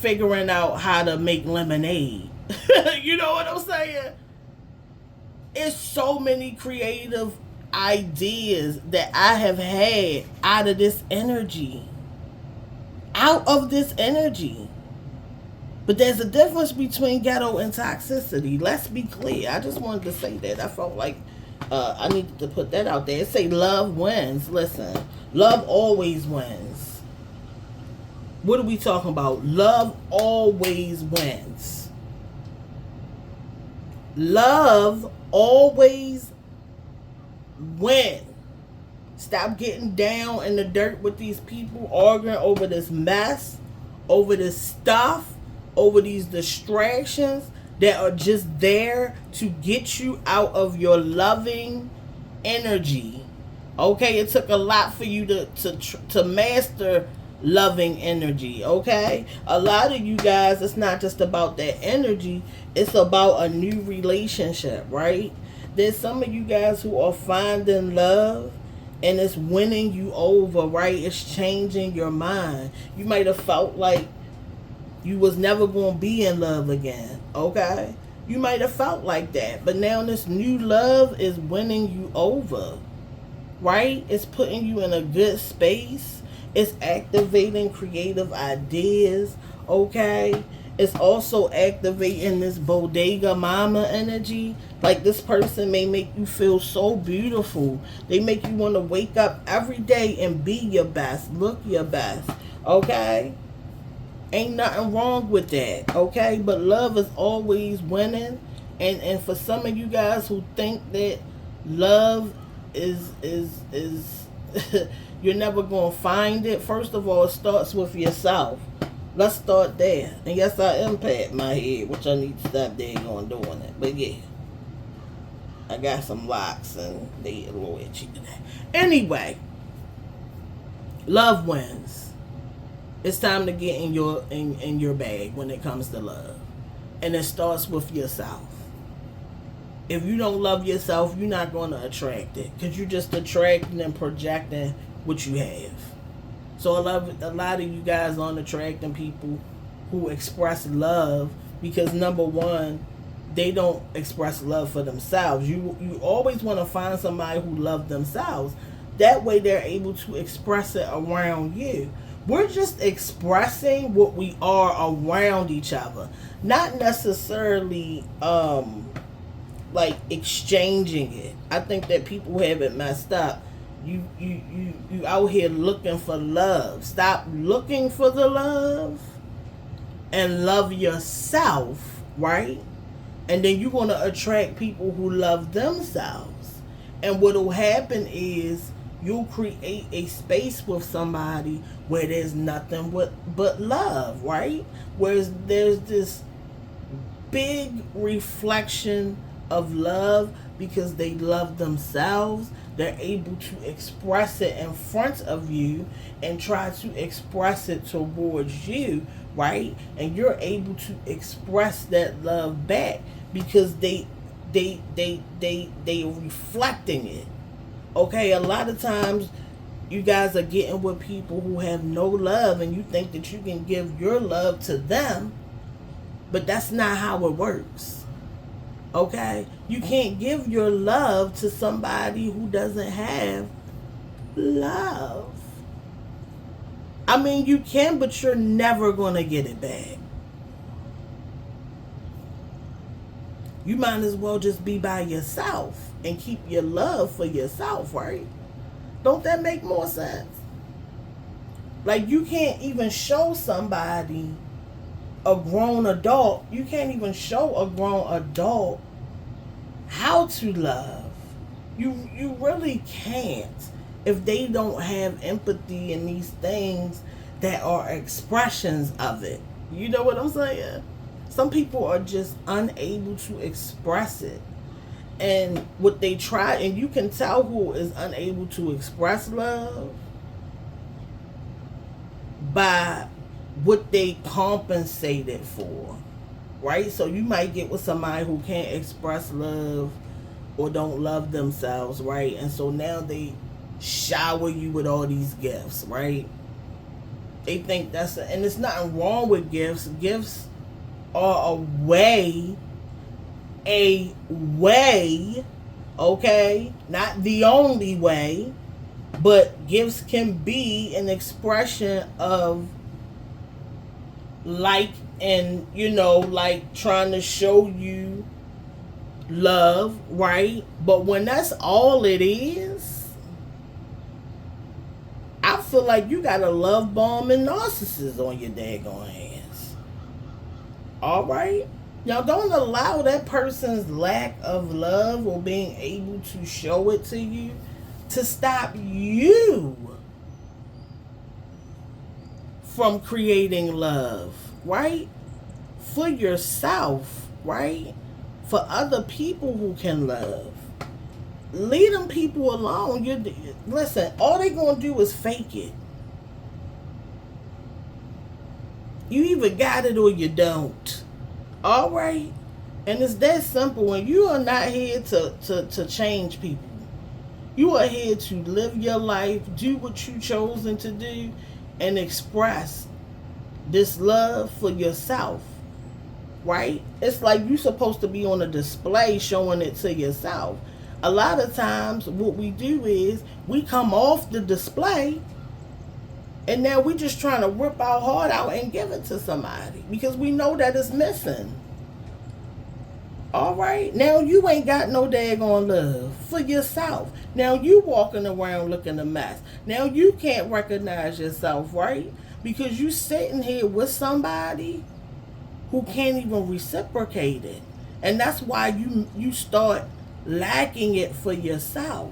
figuring out how to make lemonade. You know what I'm saying? It's so many creative ideas that I have had out of this energy. Out of this energy. But there's a difference between ghetto and toxicity. Let's be clear. I just wanted to say that. I felt like I needed to put that out there. It say love wins. Listen, love always wins. What are we talking about? Love always wins. Love always wins. Stop getting down in the dirt with these people arguing over this mess, over this stuff, over these distractions that are just there to get you out of your loving energy. Okay, it took a lot for you to master loving energy. Okay, a lot of you guys, it's not just about that energy, it's about a new relationship, right? There's some of you guys who are finding love and it's winning you over, right? It's changing your mind. You might have felt like you was never going to be in love again, okay? You might have felt like that, but now this new love is winning you over, right? It's putting you in a good space. It's activating creative ideas, okay? It's also activating this bodega mama energy. Like, this person may make you feel so beautiful. They make you want to wake up every day and be your best, look your best, okay? Ain't nothing wrong with that, okay? But love is always winning. And for some of you guys who think that love is you're never going to find it, first of all, it starts with yourself. Let's start there. And yes, I am patting my head, which I need to stop on doing it. But yeah, I got some locks and they a little itchy today. Anyway, love wins. It's time to get in your bag when it comes to love. And it starts with yourself. If you don't love yourself, you're not going to attract it. Because you're just attracting and projecting what you have. So a lot of you guys aren't attracting people who express love because, number one, they don't express love for themselves. You always want to find somebody who loves themselves. That way they're able to express it around you. We're just expressing what we are around each other. Not necessarily like exchanging it. I think that people have it messed up. You out here looking for love. Stop looking for the love and love yourself, right? And then you're going to attract people who love themselves. And what will happen is you'll create a space with somebody where there's nothing but love, right? Whereas there's this big reflection of love because they love themselves. They're able to express it in front of you and try to express it towards you, right? And you're able to express that love back because they are reflecting it. Okay, a lot of times you guys are getting with people who have no love and you think that you can give your love to them, but that's not how it works. Okay? You can't give your love to somebody who doesn't have love. I mean, you can, but you're never going to get it back. You might as well just be by yourself and keep your love for yourself, right? Don't that make more sense? Like, you can't even show somebody a grown adult, you can't even show a grown adult how to love. You really can't if they don't have empathy and these things that are expressions of it. You know what I'm saying? Some people are just unable to express it. And what they try, and you can tell who is unable to express love by what they compensated for, right? So you might get with somebody who can't express love or don't love themselves, right? And so now they shower you with all these gifts, right? They think and it's nothing wrong with gifts. Gifts are a way, okay? Not the only way, but gifts can be an expression of like, and like trying to show you love, right? But when that's all it is, I feel like you got a love bomb and narcissist on your daggone hands. All right? Now, don't allow that person's lack of love or being able to show it to you to stop you from creating love, right? For yourself, right? For other people who can love. Leave them people alone. Listen, all they gonna do is fake it. You either got it or you don't. All right? And it's that simple. And you are not here to change people. You are here to live your life, do what you chosen to do, and express this love for yourself. Right? It's like you're supposed to be on a display showing it to yourself. A lot of times what we do is we come off the display and now we just trying to rip our heart out and give it to somebody because we know that it's missing. All right? Now you ain't got no daggone love for yourself. Now you walking around looking a mess. Now you can't recognize yourself, right? Because you sitting here with somebody who can't even reciprocate it. And that's why you start lacking it for yourself.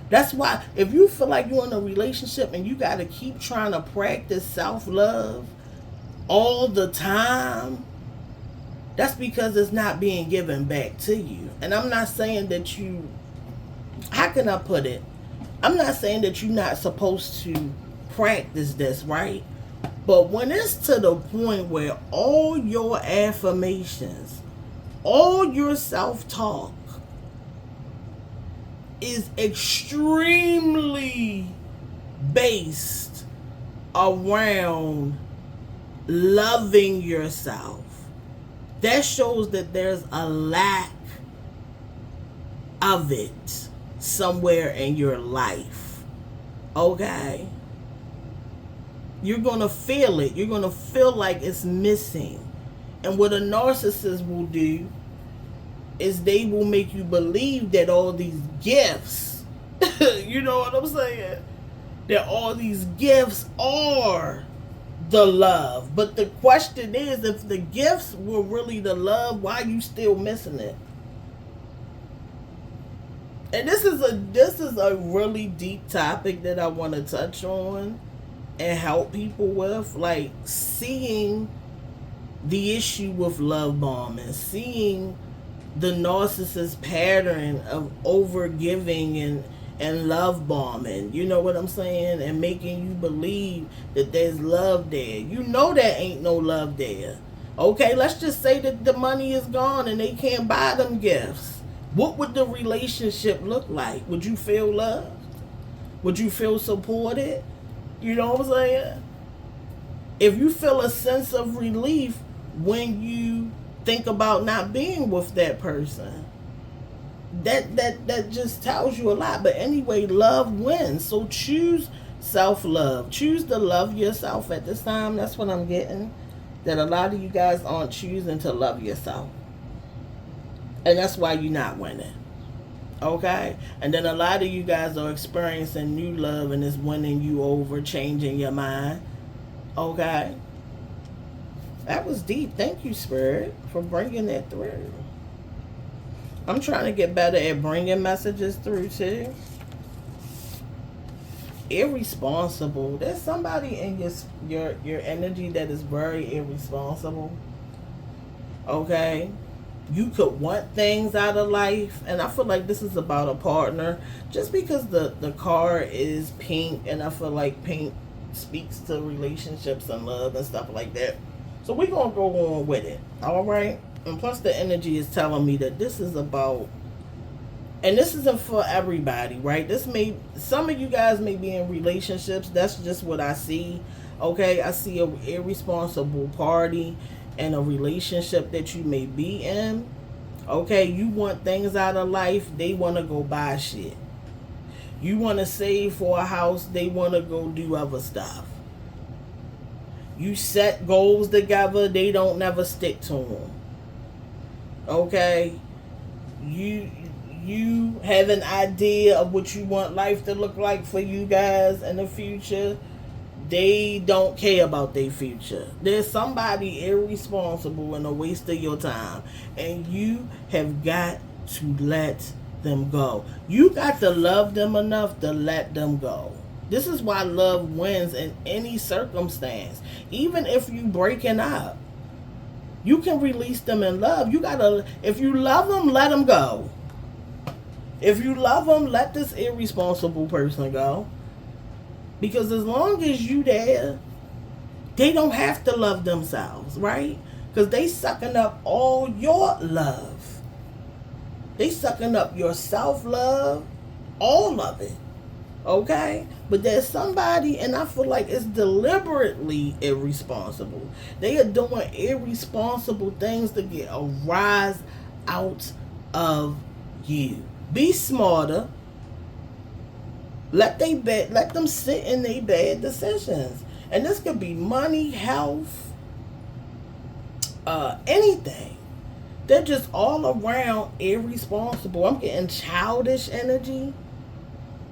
That's why if you feel like you're in a relationship and you got to keep trying to practice self-love all the time, that's because it's not being given back to you. And I'm not saying that how can I put it? I'm not saying that you're not supposed to practice this, right? But when it's to the point where all your affirmations, all your self-talk is extremely based around loving yourself, that shows that there's a lack of it somewhere in your life. Okay? You're going to feel it. You're going to feel like it's missing. And what a narcissist will do is they will make you believe that all these gifts, you know what I'm saying? That all these gifts are the love. But the question is, if the gifts were really the love, why are you still missing it? And this is a really deep topic that I want to touch on and help people with, like seeing the issue with love bombing, seeing the narcissist pattern of over giving and love bombing, you know what I'm saying, and making you believe that there's love there. You know there ain't no love there. Okay, let's just say that the money is gone and they can't buy them gifts. What would the relationship look like? Would you feel loved? Would you feel supported? You know what I'm saying? If you feel a sense of relief when you think about not being with that person, that just tells you a lot. But anyway, love wins. So choose self-love. Choose to love yourself at this time. That's what I'm getting. That a lot of you guys aren't choosing to love yourself. And that's why you're not winning. Okay? And then a lot of you guys are experiencing new love and it's winning you over, changing your mind. Okay? That was deep. Thank you, Spirit, for bringing that through. I'm trying to get better at bringing messages through too. Irresponsible. There's somebody in your energy that is very irresponsible. Okay, you could want things out of life, and I feel like this is about a partner. Just because the card is pink, and I feel like pink speaks to relationships and love and stuff like that. So we're gonna go on with it. All right. And plus, the energy is telling me that this is about, and this isn't for everybody, right? This may, some of you guys may be in relationships. That's just what I see. Okay, I see a irresponsible party in a relationship that you may be in. Okay, you want things out of life, they want to go buy shit. You want to save for a house, they want to go do other stuff. You set goals together, they don't never stick to them. Okay, you have an idea of what you want life to look like for you guys in the future. They don't care about their future. There's somebody irresponsible and a waste of your time, and you have got to let them go. You got to love them enough to let them go. This is why love wins in any circumstance. Even if you breaking up, you can release them in love. You gotta, if you love them, let them go. If you love them, let this irresponsible person go. Because as long as you there, they don't have to love themselves, right? Because they sucking up all your love. They sucking up your self-love, all of it. Okay? But there's somebody, and I feel like it's deliberately irresponsible. They are doing irresponsible things to get a rise out of you. Be smarter. Let them sit in their bad decisions. And this could be money, health, anything. They're just all around irresponsible. I'm getting childish energy.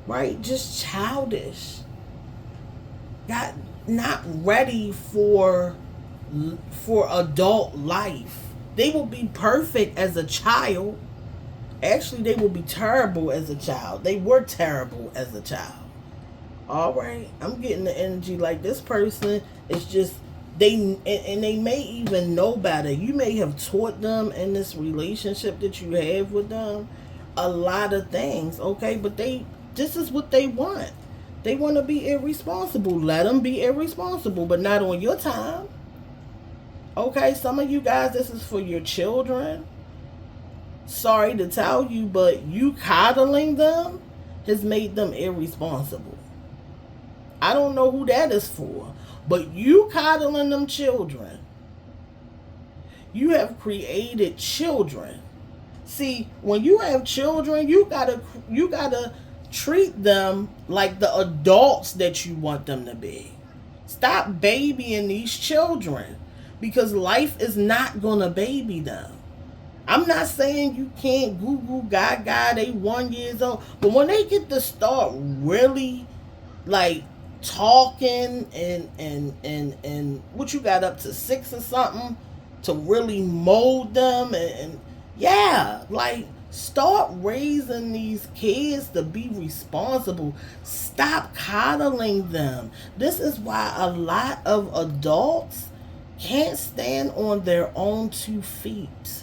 Right? Just childish. Not ready for adult life. They will be perfect as a child. Actually, they will be terrible as a child. They were terrible as a child. All right, I'm getting the energy like this person is just, and they may even know better. You may have taught them in this relationship that you have with them a lot of things, okay? But this is what they want. They want to be irresponsible. Let them be irresponsible, but not on your time. Okay, some of you guys, this is for your children. Sorry to tell you, but you coddling them has made them irresponsible. I don't know who that is for, but you coddling them children. You have created children. See, when you have children, you gotta treat them like the adults that you want them to be. Stop babying these children, because life is not gonna baby them. I'm not saying you can't goo goo gaga, they 1 year old. But when they get to start really like talking and what you got up to 6 or something to really mold them and yeah, like start raising these kids to be responsible. Stop coddling them. This is why a lot of adults can't stand on their own 2 feet.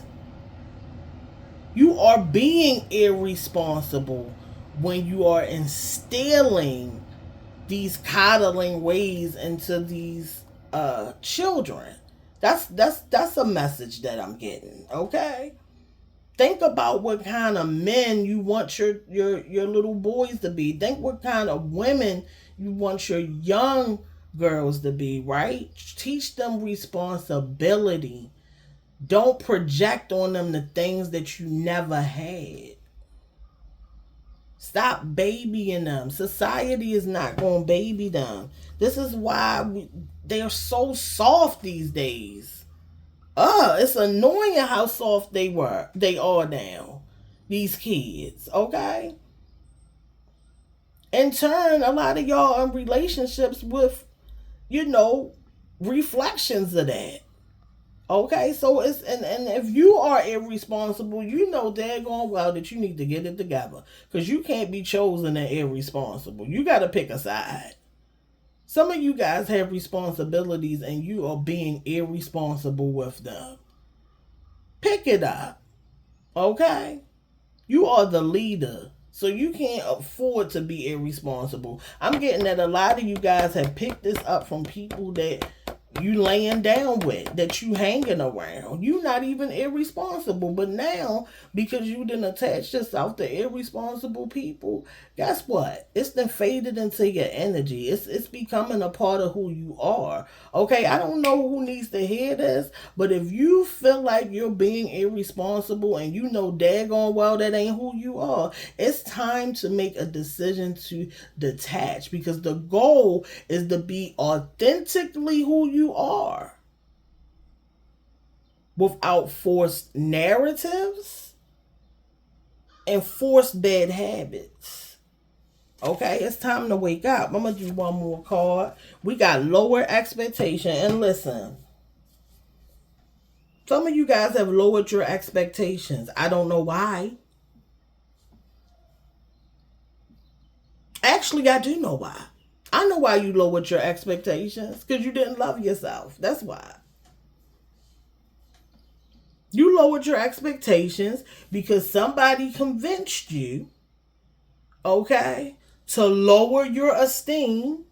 You are being irresponsible when you are instilling these coddling ways into these children. That's a message that I'm getting. Okay, think about what kind of men you want your little boys to be. Think what kind of women you want your young girls to be. Right? Teach them responsibility. Don't project on them the things that you never had. Stop babying them. Society is not going to baby them. This is why they're so soft these days. It's annoying how soft they are now. These kids, okay? In turn, a lot of y'all in relationships with, reflections of that. Okay, so and if you are irresponsible, you know daggone well that you need to get it together. Because you can't be chosen and irresponsible. You got to pick a side. Some of you guys have responsibilities and you are being irresponsible with them. Pick it up. Okay? You are the leader. So you can't afford to be irresponsible. I'm getting that a lot of you guys have picked this up from people that you laying down with, that you hanging around. You not even irresponsible. But now, because you didn't attach yourself to irresponsible people, guess what? It's then faded into your energy. It's becoming a part of who you are. Okay, I don't know who needs to hear this, but if you feel like you're being irresponsible and you know daggone well that ain't who you are, it's time to make a decision to detach, because the goal is to be authentically who you are without forced narratives and forced bad habits. Okay, it's time to wake up. I'm going to do one more card. We got lower expectation. And listen, some of you guys have lowered your expectations. I don't know why. Actually, I do know why. I know why you lowered your expectations. Because you didn't love yourself. That's why. You lowered your expectations because somebody convinced you, okay, to lower your esteem,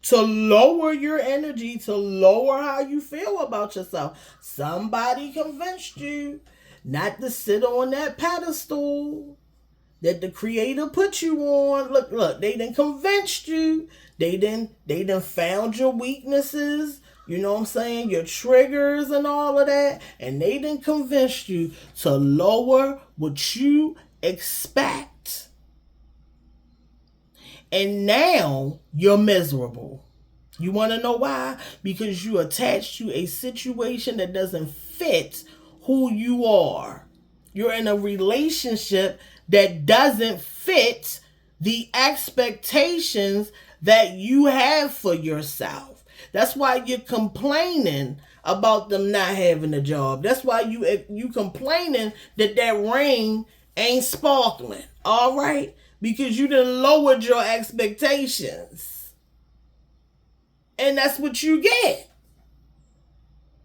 to lower your energy, to lower how you feel about yourself. Somebody convinced you not to sit on that pedestal that the creator put you on. Look, they done convinced you. They done found your weaknesses, you know what I'm saying, your triggers and all of that, and they done convinced you to lower what you expect. And now you're miserable. You want to know why? Because you attached to a situation that doesn't fit who you are. You're in a relationship that doesn't fit the expectations that you have for yourself. That's why you're complaining about them not having a job. That's why you complaining that ring ain't sparkling. All right? Because you done lowered your expectations. And that's what you get.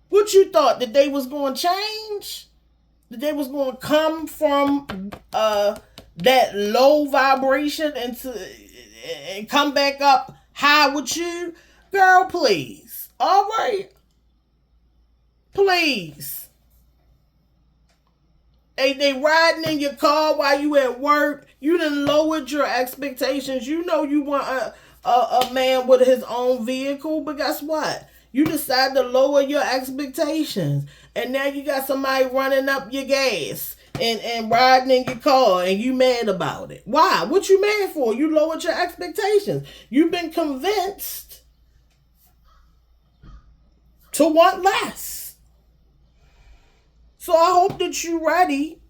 What you thought, that they was going to change? That they was going to come from that low vibration and come back up high with you? Girl, please. All right? Please. They riding in your car while you at work. You done lowered your expectations. You know you want a man with his own vehicle, but guess what? You decide to lower your expectations. And now you got somebody running up your gas and riding in your car and you mad about it. Why? What you mad for? You lowered your expectations. You've been convinced to want less. So I hope that you're ready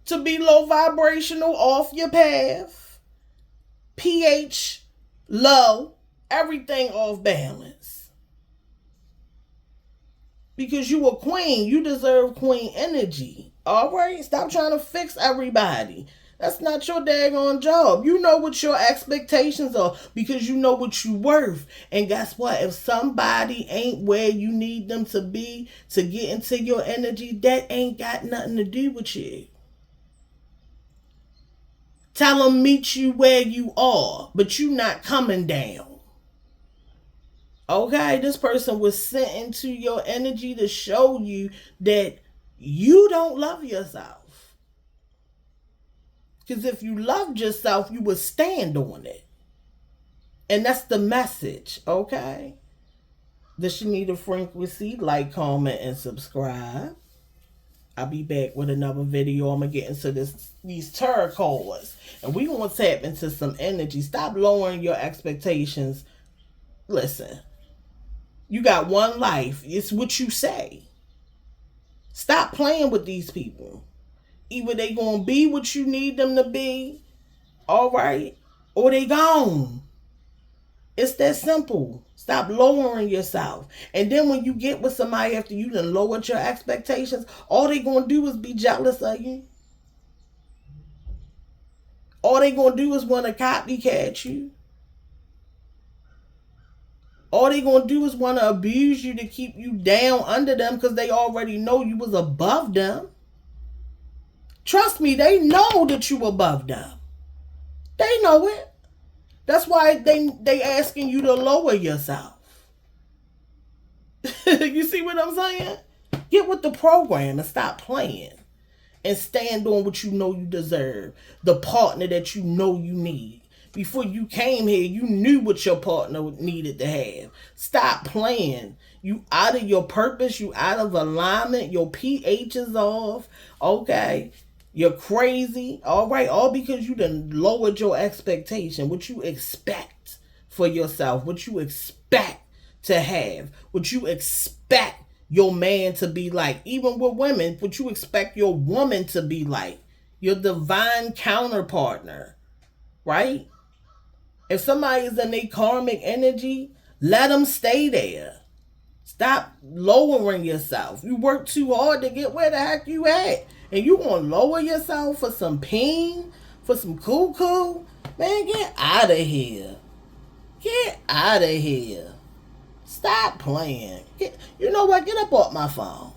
to be low vibrational, off your path, pH low, everything off balance. Because you a queen. You deserve queen energy. Alright? Stop trying to fix everybody. That's not your daggone job. You know what your expectations are because you know what you worth. And guess what? If somebody ain't where you need them to be to get into your energy, that ain't got nothing to do with you. Tell them meet you where you are, but you not coming down. Okay, this person was sent into your energy to show you that you don't love yourself. Because if you loved yourself, you would stand on it. And that's the message, okay? The Shanita Frequency, like, comment, and subscribe. I'll be back with another video. I'm going to get into these tarot cards. And we're going to tap into some energy. Stop lowering your expectations. Listen. You got one life. It's what you say. Stop playing with these people. Either they going to be what you need them to be, all right, or they gone. It's that simple. Stop lowering yourself. And then when you get with somebody after you done lowered your expectations, all they gonna do is be jealous of you. All they gonna do is wanna copycat you. All they gonna do is wanna abuse you to keep you down under them because they already know you was above them. Trust me, they know that you above them. They know it. That's why they asking you to lower yourself. You see what I'm saying? Get with the program and stop playing. And stand on what you know you deserve. The partner that you know you need. Before you came here, you knew what your partner needed to have. Stop playing. You out of your purpose. You out of alignment. Your pH is off. Okay. You're crazy. All right. All because you done lowered your expectation. What you expect for yourself. What you expect to have. What you expect your man to be like. Even with women, what you expect your woman to be like. Your divine counterpartner. Right? If somebody is in their karmic energy, let them stay there. Stop lowering yourself. You work too hard to get where the heck you at. And you gonna lower yourself for some pain? For some cuckoo? Man, get out of here. Get out of here. Stop playing. You know what? Get up off my phone.